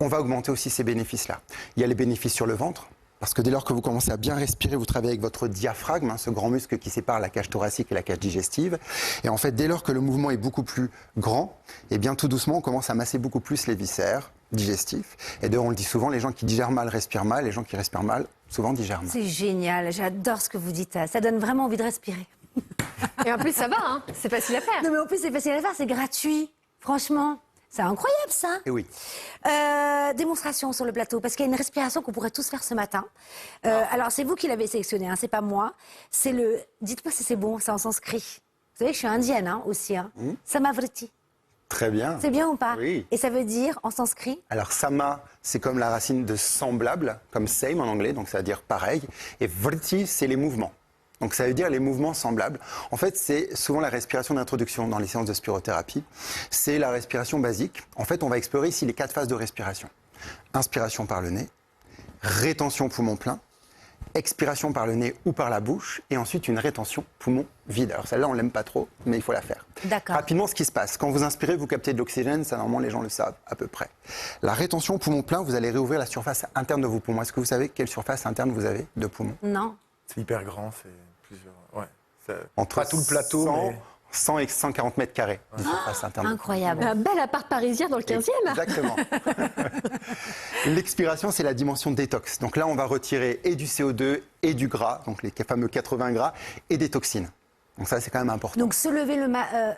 on va augmenter aussi ces bénéfices-là. Il y a les bénéfices sur le ventre, parce que dès lors que vous commencez à bien respirer, vous travaillez avec votre diaphragme, hein, ce grand muscle qui sépare la cage thoracique et la cage digestive. Et en fait, dès lors que le mouvement est beaucoup plus grand, eh bien tout doucement, on commence à masser beaucoup plus les viscères digestifs. Et d'ailleurs, on le dit souvent, les gens qui digèrent mal respirent mal, les gens qui respirent mal, souvent digèrent mal. C'est génial, j'adore ce que vous dites. Ça donne vraiment envie de respirer. Et en plus, ça va, hein. C'est facile à faire. Non, mais en plus, c'est facile à faire, c'est gratuit. Franchement, c'est incroyable, ça. Et oui. Démonstration sur le plateau, parce qu'il y a une respiration qu'on pourrait tous faire ce matin. Alors, c'est vous qui l'avez sélectionné, hein, c'est pas moi. C'est le... Dites-moi si c'est bon, c'est en sanskrit. Vous savez que je suis indienne, hein, aussi. Hein. Samavriti. Très bien. C'est bien ou pas? Oui. Et ça veut dire, en sanskrit? Alors, sama, c'est comme la racine de semblable, comme same en anglais, donc ça veut dire pareil. Et vriti, c'est les mouvements. Donc ça veut dire les mouvements semblables. En fait, c'est souvent la respiration d'introduction dans les séances de spirothérapie. C'est la respiration basique. En fait, on va explorer ici les 4 phases de respiration. Inspiration par le nez, rétention poumon plein, expiration par le nez ou par la bouche, et ensuite une rétention poumon vide. Alors celle-là, on l'aime pas trop, mais il faut la faire. D'accord. Rapidement, ce qui se passe, quand vous inspirez, vous captez de l'oxygène, ça normalement les gens le savent à peu près. La rétention poumon plein, vous allez réouvrir la surface interne de vos poumons. Est-ce que vous savez quelle surface interne vous avez de poumons? Non. C'est hyper grand, c'est plusieurs. Ouais. Entre Pas tout le plateau, 100, mais. 100 et 140 mètres carrés de surface interne. Incroyable. Un bel appart parisien dans le 15e. Exactement. L'expiration, c'est la dimension détox. Donc là, on va retirer et du CO2 et du gras, donc les fameux 80 gras, et des toxines. Donc ça, c'est quand même important. Donc se lever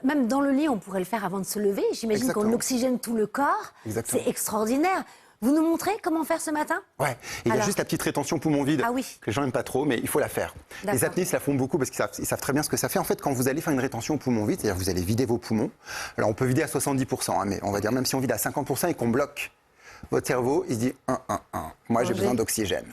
même dans le lit, on pourrait le faire avant de se lever. J'imagine qu'on Exactement. oxygène tout le corps. Exactement. C'est extraordinaire. Vous nous montrez comment faire ce matin? Ouais. Et il y a Alors. juste la petite rétention poumon vide Ah oui. que les gens n'aiment pas trop, mais il faut la faire. D'accord. Les apnéistes la font beaucoup parce qu'ils savent très bien ce que ça fait. En fait, quand vous allez faire une rétention poumon vide, c'est-à-dire que vous allez vider vos poumons. Alors on peut vider à 70%, hein, mais on va dire même si on vide à 50% et qu'on bloque, votre cerveau, il se dit moi j'ai besoin d'oxygène.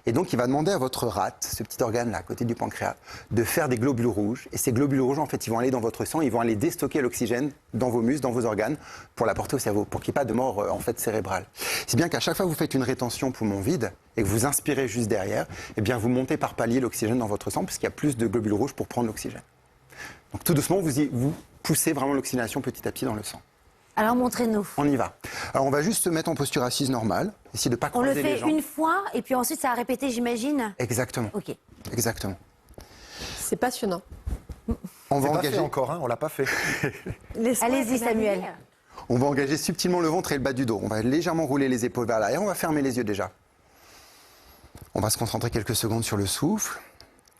Et donc il va demander à votre rate, ce petit organe-là, à côté du pancréas, de faire des globules rouges. Et ces globules rouges, en fait, ils vont aller dans votre sang, ils vont aller déstocker l'oxygène dans vos muscles, dans vos organes, pour l'apporter au cerveau, pour qu'il n'y ait pas de mort en fait cérébrale. C'est bien qu'à chaque fois que vous faites une rétention poumon vide et que vous inspirez juste derrière, eh bien vous montez par palier l'oxygène dans votre sang, puisqu'il y a plus de globules rouges pour prendre l'oxygène. Donc tout doucement, vous poussez vraiment l'oxygénation petit à petit dans le sang. Alors montrez-nous. On y va. Alors on va juste se mettre en posture assise normale, essayer de ne pas On le croiser les fait jambes. une fois et puis ensuite ça a répété, j'imagine. Exactement. Ok. Exactement. C'est passionnant. On va C'est pas engager. fait encore, hein, on l'a pas fait. Allez-y, Samuel. On va engager subtilement le ventre et le bas du dos. On va légèrement rouler les épaules vers l'arrière. On va fermer les yeux déjà. On va se concentrer quelques secondes sur le souffle.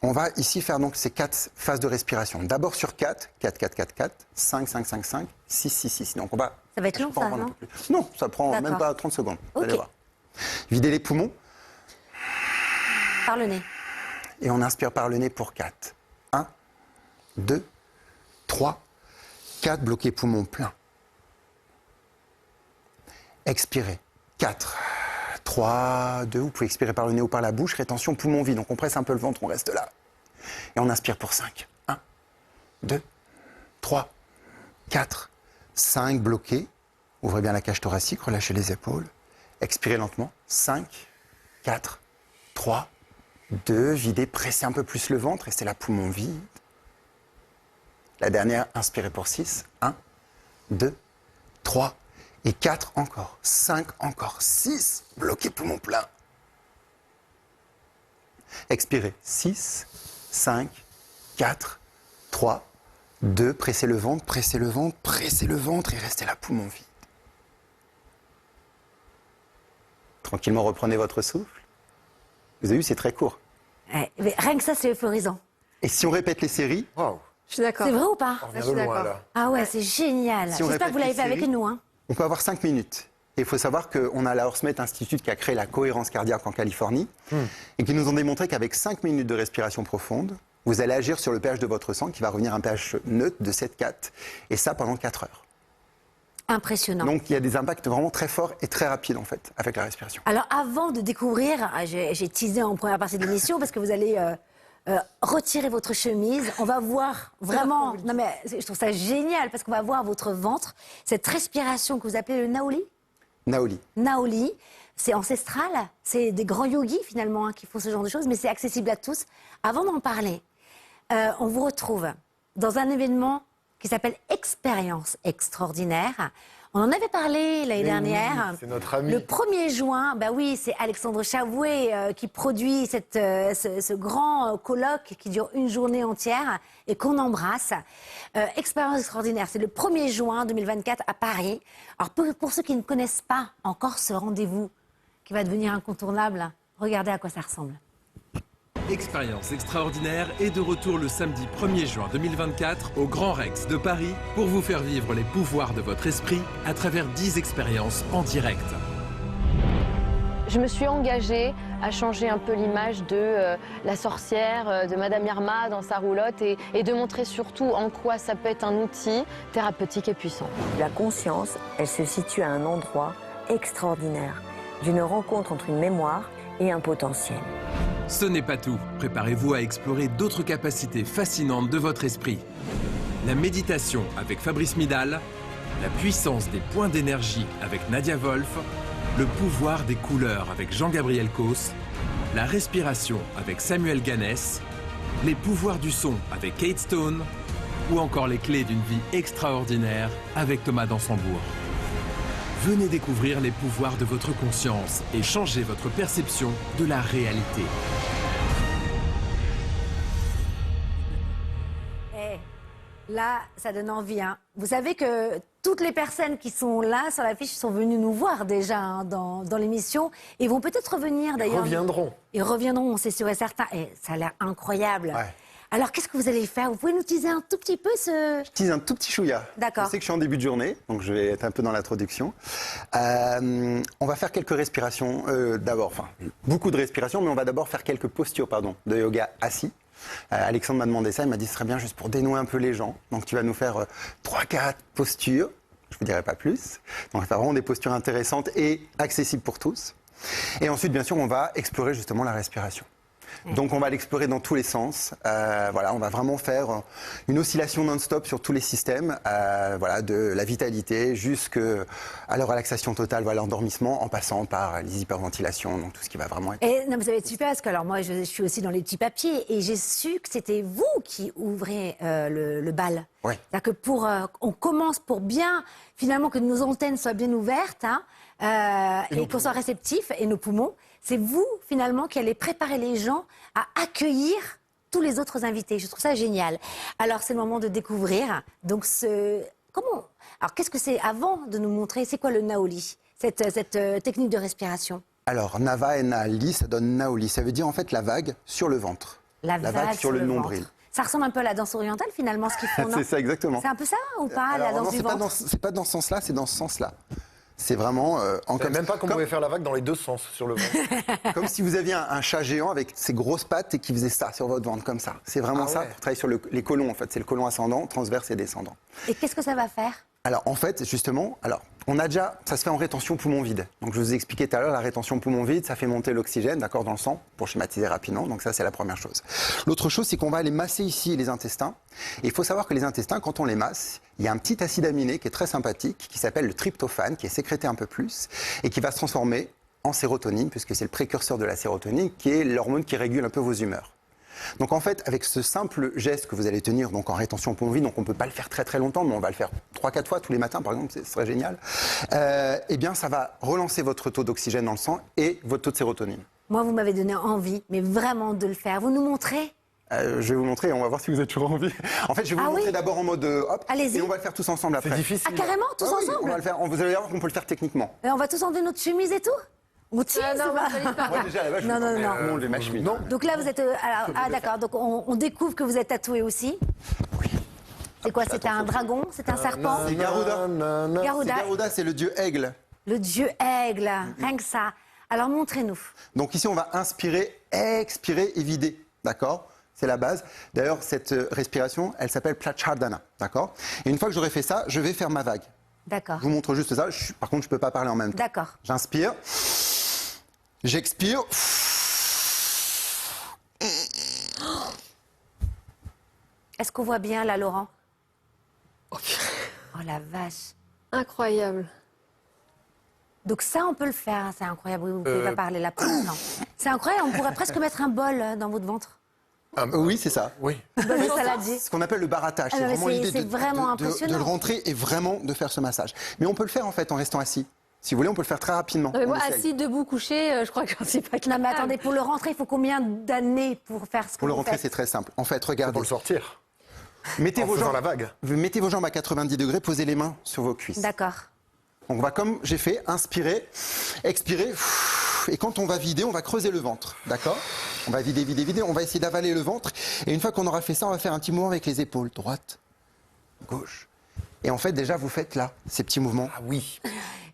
On va ici faire donc ces 4 phases de respiration. D'abord sur 4, 4, 4, 4, 4, 5, 5, 5, 5, 6, 6, 6. Donc on va... Ça va être long, Je peux en ça, prendre un non peu plus. Non, ça prend même D'accord. pas 30 secondes. Vous Ok. allez voir. Videz les poumons Par le nez. et on inspire par le nez pour 4. 1, 2, 3, 4. Bloquez poumons pleins. Expirez. 4, 3, 2. Vous pouvez expirer par le nez ou par la bouche. Rétention poumon vide. Donc on presse un peu le ventre, on reste là. Et on inspire pour 5. 1, 2, 3, 4, 5. Bloquez. Ouvrez bien la cage thoracique, relâchez les épaules. Expirez lentement. 5, 4, 3, 2. Videz, pressez un peu plus le ventre. Restez là, poumon vide. La dernière, inspirez pour 6. 1, 2, 3 et 4 encore. 5 encore. 6. Bloquez poumon plein. Expirez. 6, 5, 4, 3, 2. Pressez le ventre, pressez le ventre, pressez le ventre et restez là, poumon vide. Tranquillement, reprenez votre souffle. Vous avez vu, c'est très court. Ouais, mais rien que ça, c'est euphorisant. Et si on répète les séries, Waouh, Je suis d'accord. C'est vrai ou pas? on je revient suis de loin d'accord. là. Ah ouais, c'est génial. Si on J'espère que vous répète l'avez les fait avec séries. nous. Hein. on peut avoir 5 minutes. Et il faut savoir qu'on a la Horsemet Institute qui a créé la cohérence cardiaque en Californie et qui nous ont démontré qu'avec 5 minutes de respiration profonde, vous allez agir sur le pH de votre sang qui va revenir à un pH neutre de 7,4 et ça pendant 4 heures. Impressionnant. Donc il y a des impacts vraiment très forts et très rapides en fait avec la respiration. Alors avant de découvrir, j'ai teasé en première partie de l'émission parce que vous allez retirer votre chemise. On va voir vraiment, non mais je trouve ça génial parce qu'on va voir votre ventre, cette respiration que vous appelez le Naoli. Naoli. Naoli, c'est ancestral, c'est des grands yogis finalement qui font ce genre de choses, mais c'est accessible à tous. Avant d'en parler, on vous retrouve dans un événement qui s'appelle Expérience extraordinaire. On en avait parlé l'année dernière. Oui, c'est notre ami. Le 1er juin, bah oui, c'est Alexandre Chavoué qui produit ce grand colloque qui dure une journée entière et qu'on embrasse. Expérience extraordinaire, c'est le 1er juin 2024 à Paris. Alors pour ceux qui ne connaissent pas encore ce rendez-vous qui va devenir incontournable, regardez à quoi ça ressemble. Expérience extraordinaire est de retour le samedi 1er juin 2024 au Grand Rex de Paris pour vous faire vivre les pouvoirs de votre esprit à travers 10 expériences en direct. Je me suis engagée à changer un peu l'image de la sorcière, de Madame Irma dans sa roulotte et de montrer surtout en quoi ça peut être un outil thérapeutique et puissant. La conscience, elle se situe à un endroit extraordinaire, d'une rencontre entre une mémoire et un potentiel. Ce n'est pas tout. Préparez-vous à explorer d'autres capacités fascinantes de votre esprit. La méditation avec Fabrice Midal, la puissance des points d'énergie avec Nadia Wolf, le pouvoir des couleurs avec Jean-Gabriel Causse, la respiration avec Samuel Ganès, les pouvoirs du son avec Kate Stone ou encore les clés d'une vie extraordinaire avec Thomas Dansembourg. Venez découvrir les pouvoirs de votre conscience et changer votre perception de la réalité. Là, ça donne envie. Hein. Vous savez que toutes les personnes qui sont là sur l'affiche sont venues nous voir déjà hein, dans l'émission et vont peut-être revenir d'ailleurs. Ils reviendront. Ils reviendront, c'est sûr et certain. Et ça a l'air incroyable. Ouais. Alors, qu'est-ce que vous allez faire? Vous pouvez nous teaser un tout petit peu ce... Je tease un tout petit chouïa. D'accord. Je sais que je suis en début de journée, donc je vais être un peu dans l'introduction. On va faire quelques respirations d'abord, enfin beaucoup de respirations, mais on va d'abord faire quelques postures de yoga assis. Alexandre m'a demandé ça, il m'a dit ce serait bien juste pour dénouer un peu les gens. Donc tu vas nous faire 3-4 postures, je ne vous dirai pas plus. Donc on va faire vraiment des postures intéressantes et accessibles pour tous. Et ensuite, bien sûr, on va explorer justement la respiration. Donc on va l'explorer dans tous les sens. Voilà, on va vraiment faire une oscillation non-stop sur tous les systèmes, voilà, de la vitalité jusqu'à la relaxation totale, voilà, l'endormissement, en passant par les hyperventilations, donc tout ce qui va vraiment être... Et non, vous savez être super parce que alors moi je suis aussi dans les petits papiers et j'ai su que c'était vous qui ouvrez le bal. Oui. C'est-à-dire que pour on commence pour bien finalement que nos antennes soient bien ouvertes hein, et qu'on soit réceptifs et nos poumons. C'est vous finalement qui allez préparer les gens à accueillir tous les autres invités. Je trouve ça génial. Alors c'est le moment de découvrir. Donc comment? Alors qu'est-ce que c'est avant de nous montrer? C'est quoi le Naoli, cette technique de respiration? Alors, Nava et Naali, ça donne Naoli. Ça veut dire en fait la vague sur le ventre. La vague sur le nombril. ventre. Ça ressemble un peu à la danse orientale finalement, ce qu'ils font, non? C'est ça, exactement. C'est un peu ça ou pas, Alors, la danse non, du c'est pas ventre? c'est pas dans ce sens-là, c'est dans ce sens-là. C'est vraiment On ne même pas qu'on pouvait faire la vague dans les deux sens sur le ventre. comme si vous aviez un chat géant avec ses grosses pattes et qui faisait ça sur votre ventre, comme ça. C'est vraiment ça, ouais. pour travailler sur les côlons, en fait. C'est le côlon ascendant, transverse et descendant. Et qu'est-ce que ça va faire? Alors, en fait, justement, on a déjà, ça se fait en rétention poumon vide. Donc, je vous ai expliqué tout à l'heure, la rétention poumon vide, ça fait monter l'oxygène, d'accord, dans le sang, pour schématiser rapidement. Donc, ça, c'est la première chose. L'autre chose, c'est qu'on va aller masser ici les intestins. Et il faut savoir que les intestins, quand on les masse, il y a un petit acide aminé qui est très sympathique, qui s'appelle le tryptophane, qui est sécrété un peu plus, et qui va se transformer en sérotonine, puisque c'est le précurseur de la sérotonine, qui est l'hormone qui régule un peu vos humeurs. Donc en fait, avec ce simple geste que vous allez tenir donc en rétention poumon vide, donc on ne peut pas le faire très très longtemps, mais on va le faire 3-4 fois tous les matins par exemple, ce serait génial, eh bien ça va relancer votre taux d'oxygène dans le sang et votre taux de sérotonine. Moi, vous m'avez donné envie, mais vraiment de le faire. Vous nous montrez? Je vais vous montrer et on va voir si vous êtes toujours en vie. En fait, je vais vous montrer d'abord en mode hop, Allez-y. et on va le faire tous ensemble après. C'est difficile. Ah, carrément, tous Ah oui, ensemble? on va le faire, vous allez voir qu'on peut le faire techniquement. Et on va tous enlever notre chemise et tout? On tease non, ou pas? vous allez pas. Moi déjà, là-bas, je Non, non, non. enlever ma chemise. Non. Donc là, vous êtes... ah d'accord, donc on découvre que vous êtes tatoué aussi. Oui. C'est quoi? C'est un dragon? C'est un serpent? C'est Garuda. Garuda, Garuda, c'est le dieu aigle. le dieu aigle, rien que ça. Alors montrez-nous. Donc ici, on va inspirer, expirer et vider, d'accord? C'est la base. D'ailleurs, cette respiration, elle s'appelle Prachardhana, d'accord? Et une fois que j'aurai fait ça, je vais faire ma vague. D'accord. Je vous montre juste ça. Par contre, je ne peux pas parler en même temps. D'accord. J'inspire. J'expire. Est-ce qu'on voit bien là, Laurent? Oh la vache. Incroyable. Donc ça, on peut le faire, hein, c'est incroyable. Oui, vous ne pouvez pas parler là pour l'instant. C'est incroyable, on pourrait presque mettre un bol dans votre ventre. Oui, c'est ça. Oui. Un bol de saladier. Ce qu'on appelle le barattage. Ah C'est non, mais vraiment l'idée c'est vraiment de impressionnant. le rentrer et vraiment de faire ce massage. Mais on peut le faire en fait en restant assis. Si vous voulez, on peut le faire très rapidement. Non, mais moi, On essaye. assis, debout, couché, je crois que c'est pas Non mais attendez, pour le rentrer, il faut combien d'années pour faire ce que Pour le vous rentrer, faites? c'est très simple. En fait, regardez. Pour le sortir. Mettez En vos faisant jambes, la vague. vous mettez vos jambes à 90 degrés, posez les mains sur vos cuisses. D'accord. On va, comme j'ai fait, inspirer, expirer, et quand on va vider, on va creuser le ventre, d'accord? On va vider, vider, vider, on va essayer d'avaler le ventre, et une fois qu'on aura fait ça, on va faire un petit mouvement avec les épaules, droite, gauche. Et en fait, déjà, vous faites là, ces petits mouvements. Ah oui.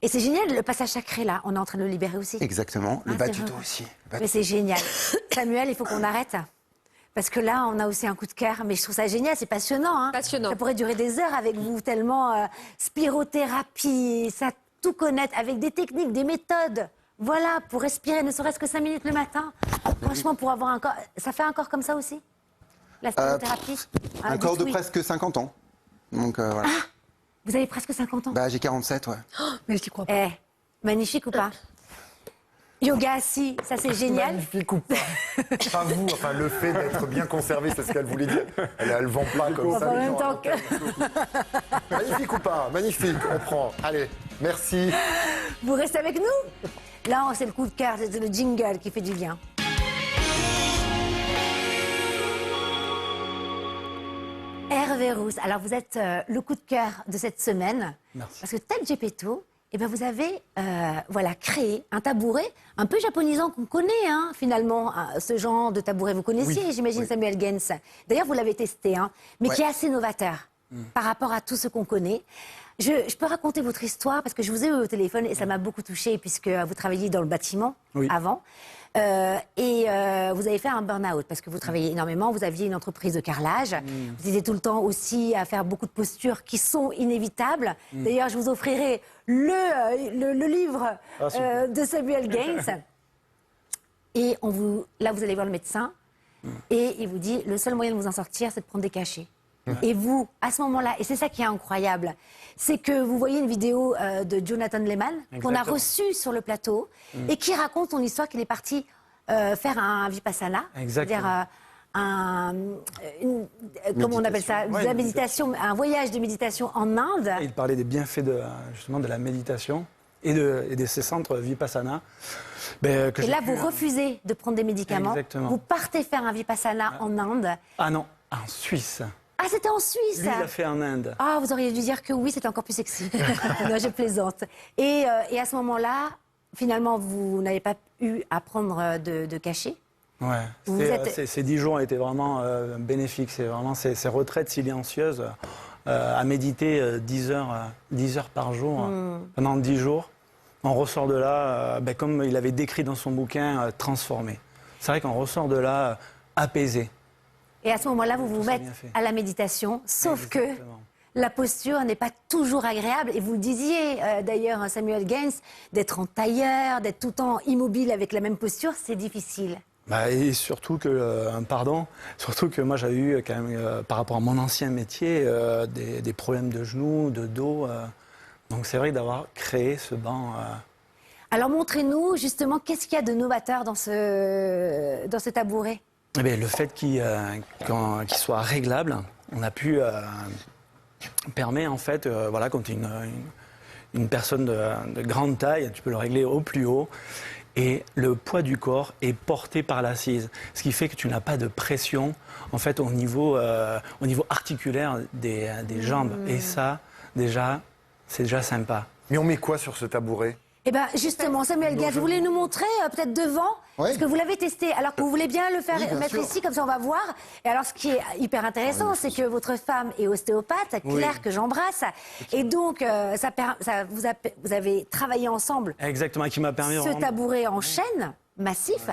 Et c'est génial, le passage sacré là, on est en train de le libérer aussi. Exactement, le Ah, bas c'est du vrai. dos aussi. Le bas Mais du- c'est génial. Samuel, il faut qu'on arrête. Parce que là, on a aussi un coup de cœur. Mais je trouve ça génial, c'est passionnant. Hein. Passionnant. Ça pourrait durer des heures avec vous, tellement spirothérapie, ça tout connaître, avec des techniques, des méthodes. Voilà, pour respirer, ne serait-ce que 5 minutes le matin. Franchement, pour avoir un corps... Ça fait un corps comme ça aussi? La spirothérapie? Un dites corps de oui. presque 50 ans. Donc voilà. Vous avez presque 50 ans. Bah, j'ai 47, ouais. Mais je t'y crois pas. Eh, magnifique ou pas? Yoga assis, ça c'est génial. Magnifique ou pas? Pas vous, enfin le fait d'être bien conservé, c'est ce qu'elle voulait dire. Elle vend pas comme ça. En les même gens temps à l'antenne. Magnifique ou pas? Magnifique, on prend. Allez, merci. Vous restez avec nous? Là, c'est le coup de cœur, c'est le jingle qui fait du bien. Hervé Rousse, alors vous êtes le coup de cœur de cette semaine. Merci. Parce que Tel Gepetto, eh ben vous avez voilà, créé un tabouret un peu japonisant qu'on connaît finalement, ce genre de tabouret. Vous connaissiez, j'imagine, Samuel Gens. D'ailleurs, vous l'avez testé, mais qui est assez novateur par rapport à tout ce qu'on connaît. Je peux raconter votre histoire parce que je vous ai eu au téléphone et ça m'a beaucoup touchée puisque vous travailliez dans le bâtiment avant. Et vous avez fait un burn-out parce que vous travaillez énormément, vous aviez une entreprise de carrelage, vous étiez tout le temps aussi à faire beaucoup de postures qui sont inévitables. D'ailleurs, je vous offrirai le livre de Samuel Gens. Et là, vous allez voir le médecin et il vous dit, le seul moyen de vous en sortir, c'est de prendre des cachets. Et vous, à ce moment-là, et c'est ça qui est incroyable, c'est que vous voyez une vidéo de Jonathan Lehman qu'on a reçu sur le plateau et qui raconte son histoire qu'il est parti faire un vipassana, c'est-à-dire comment on appelle ça, de la méditation, un voyage de méditation en Inde. Il parlait des bienfaits justement de la méditation et de ces centres vipassana. Et là, vous refusez de prendre des médicaments. Exactement. Vous partez faire un vipassana en Inde. Ah non, en Suisse. Ah, c'était en Suisse. Lui, il l'a fait en Inde. Ah, vous auriez dû dire que oui, c'était encore plus sexy. Non, je plaisante. Et à ce moment-là, finalement, vous n'avez pas eu à prendre de cachet. Ouais. Ces 10 jours ont été vraiment bénéfiques. C'est vraiment ces retraites silencieuses à méditer 10 heures par jour pendant 10 jours. On ressort de là, comme il avait décrit dans son bouquin, transformé. C'est vrai qu'on ressort de là apaisé. Et à ce moment-là, vous vous mettez à la méditation, sauf que la posture n'est pas toujours agréable. Et vous le disiez d'ailleurs, Samuel Gens, d'être en tailleur, d'être tout le temps immobile avec la même posture, c'est difficile. Et surtout que moi j'avais eu quand même, par rapport à mon ancien métier, des problèmes de genoux, de dos. Donc c'est vrai que d'avoir créé ce banc... Alors montrez-nous justement, qu'est-ce qu'il y a de novateur dans ce tabouret? Eh bien, le fait qu'il soit réglable, on a pu permet en fait, quand tu es une personne de grande taille, tu peux le régler au plus haut et le poids du corps est porté par l'assise, ce qui fait que tu n'as pas de pression en fait au niveau articulaire des jambes et ça déjà c'est déjà sympa. Mais on met quoi sur ce tabouret? Eh bien, justement, Samuel Gens, vous voulez nous montrer peut-être devant, parce que vous l'avez testé, alors que vous voulez bien le faire mettre ici, comme ça on va voir. Et alors, ce qui est hyper intéressant, c'est que votre femme est ostéopathe, Claire, que j'embrasse, et donc vous avez travaillé ensemble. Exactement, qui m'a permis ce tabouret en chêne massif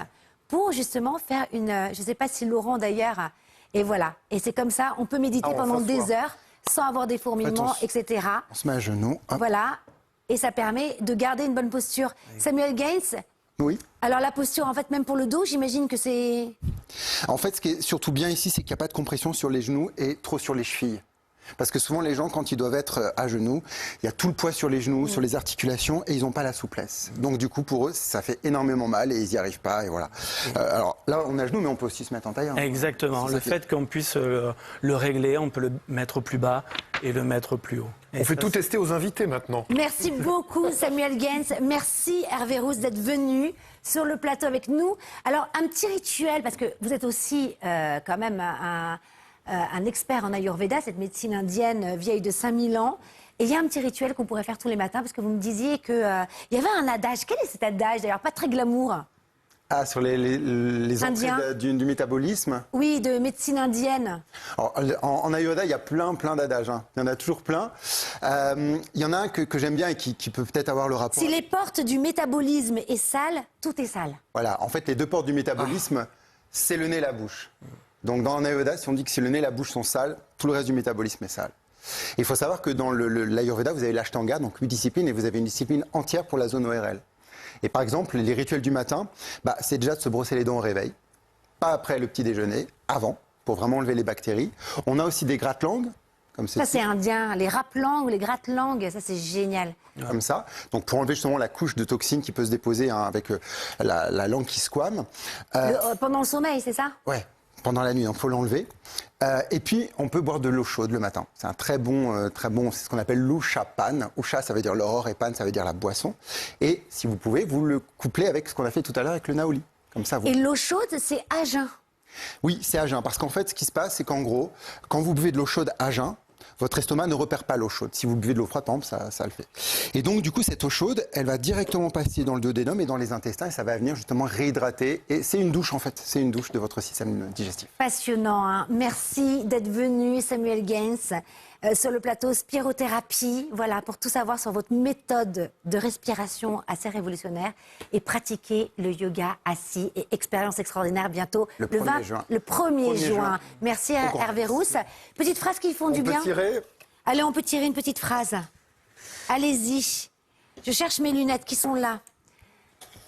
pour justement faire je ne sais pas si Laurent d'ailleurs, et voilà. Et c'est comme ça, on peut méditer pendant des heures sans avoir des fourmillements, etc. On se met à genoux. Hop. Voilà. Et ça permet de garder une bonne posture. Samuel Gens, oui. Alors la posture, en fait, même pour le dos, j'imagine que c'est... En fait, ce qui est surtout bien ici, c'est qu'il n'y a pas de compression sur les genoux et trop sur les chevilles. Parce que souvent, les gens, quand ils doivent être à genoux, il y a tout le poids sur les genoux, sur les articulations, et ils n'ont pas la souplesse. Donc du coup, pour eux, ça fait énormément mal et ils n'y arrivent pas, et voilà. Alors là, on est à genoux, mais on peut aussi se mettre en tailleur. Exactement. Le fait qu'on puisse le régler, on peut le mettre plus bas et le mettre plus haut. On fait tout tester aux invités maintenant. Merci beaucoup, Samuel Gens. Merci, Hervé Rousse, d'être venu sur le plateau avec nous. Alors, un petit rituel, parce que vous êtes aussi quand même un expert en Ayurveda, cette médecine indienne vieille de 5000 ans. Et il y a un petit rituel qu'on pourrait faire tous les matins, parce que vous me disiez qu'il y avait un adage. Quel est cet adage, d'ailleurs? Pas très glamour. Ah, sur les entrées du métabolisme? Oui, de médecine indienne. Alors, en Ayurveda, il y a plein d'adages. Il y en a toujours plein. Il y en a un que j'aime bien et qui peut peut-être avoir le rapport. Si les portes du métabolisme est sale, tout est sale. Voilà, en fait, les deux portes du métabolisme, c'est le nez et la bouche. Donc dans l'Ayurveda, si on dit que si le nez et la bouche sont sales, tout le reste du métabolisme est sale. Il faut savoir que dans l'Ayurveda, vous avez l'Ashtanga, donc 8 disciplines, et vous avez une discipline entière pour la zone ORL. Et par exemple, les rituels du matin, c'est déjà de se brosser les dents au réveil, pas après le petit déjeuner, avant, pour vraiment enlever les bactéries. On a aussi des gratte-langues comme Ça, ceci. c'est indien. Les rap-langues, les gratte-langues, ça, c'est génial. Comme ça. Donc pour enlever justement la couche de toxines qui peut se déposer avec la langue qui squame. Pendant le sommeil, c'est ça? Ouais, pendant la nuit, il faut l'enlever. Et puis on peut boire de l'eau chaude le matin. C'est un très bon, c'est ce qu'on appelle l'usha pan. Usha, ça veut dire l'aurore et pan, ça veut dire la boisson. Et si vous pouvez, vous le couplez avec ce qu'on a fait tout à l'heure avec le naoli. Comme ça, vous... Et l'eau chaude, c'est à jeun. Oui, c'est à jeun. Parce qu'en fait, ce qui se passe, c'est qu'en gros, quand vous buvez de l'eau chaude à jeun, votre estomac ne repère pas l'eau chaude. Si vous buvez de l'eau froide, par exemple, ça le fait. Et donc, du coup, cette eau chaude, elle va directement passer dans le duodénum et dans les intestins et ça va venir justement réhydrater. Et c'est une douche, en fait. C'est une douche de votre système digestif. Passionnant, hein. Merci d'être venu, Samuel Gaines, sur le plateau Spirothérapie. Voilà, pour tout savoir sur votre méthode de respiration assez révolutionnaire et pratiquer le yoga assis et expérience extraordinaire bientôt Le 1er juin. Le 1er 1er juin. juin. Merci à Au Hervé Rousse. Petite phrase qui font du On peut bien. tirer. Allez, on peut tirer une petite phrase. Allez-y. Je cherche mes lunettes qui sont là.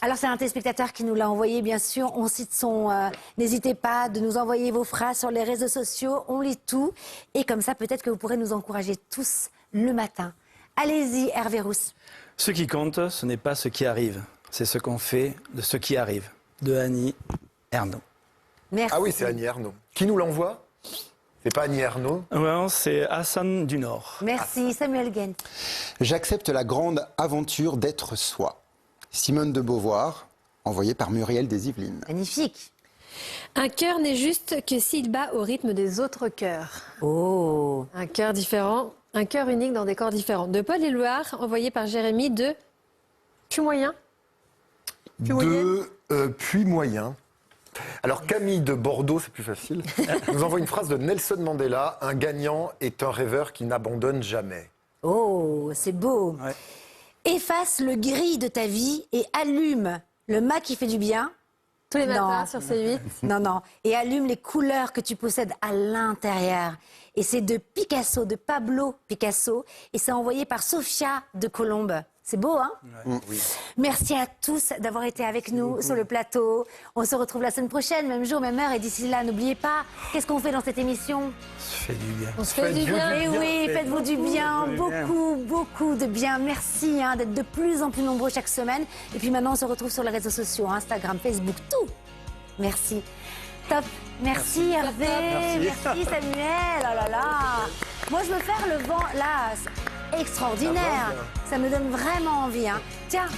Alors, c'est un téléspectateur qui nous l'a envoyé, bien sûr. On cite son... N'hésitez pas de nous envoyer vos phrases sur les réseaux sociaux. On lit tout. Et comme ça, peut-être que vous pourrez nous encourager tous le matin. Allez-y, Hervé Rousse. Ce qui compte, ce n'est pas ce qui arrive, c'est ce qu'on fait de ce qui arrive. De Annie Ernaux. Merci. Ah oui, c'est Annie Ernaux. Qui nous l'envoie? C'est pas Annie Ernaux. Ouais, c'est Hassan du Nord. Merci, Samuel Gaines. J'accepte la grande aventure d'être soi. Simone de Beauvoir, envoyée par Muriel des Yvelines. Magnifique. Un cœur n'est juste que s'il bat au rythme des autres cœurs. Oh. Un cœur différent, un cœur unique dans des corps différents. De Paul Éluard, envoyé par Jérémy de Puy-Moyen. Puis moyen. Alors Camille de Bordeaux, c'est plus facile, nous envoie une phrase de Nelson Mandela. Un gagnant est un rêveur qui n'abandonne jamais. Oh, c'est beau. Ouais. Efface le gris de ta vie et allume le mât qui fait du bien. Tous les Non. matins sur C8. Non, non. Et allume les couleurs que tu possèdes à l'intérieur. Et c'est de Picasso, de Pablo Picasso. Et c'est envoyé par Sophia de Colombe. C'est beau, hein? Oui. Merci à tous d'avoir été avec nous sur le plateau. On se retrouve la semaine prochaine, même jour, même heure. Et d'ici là, n'oubliez pas, qu'est-ce qu'on fait dans cette émission? Ça fait du bien. On se fait du bien. Eh oui, faites-vous du bien, beaucoup, beaucoup de bien. Merci d'être de plus en plus nombreux chaque semaine. Et puis maintenant, on se retrouve sur les réseaux sociaux, Instagram, Facebook, tout. Merci. Top. Merci Hervé. Merci Samuel. Oh là là. Moi, je veux faire le vent là. C'est extraordinaire. Ça me donne vraiment envie. Hein. Tiens,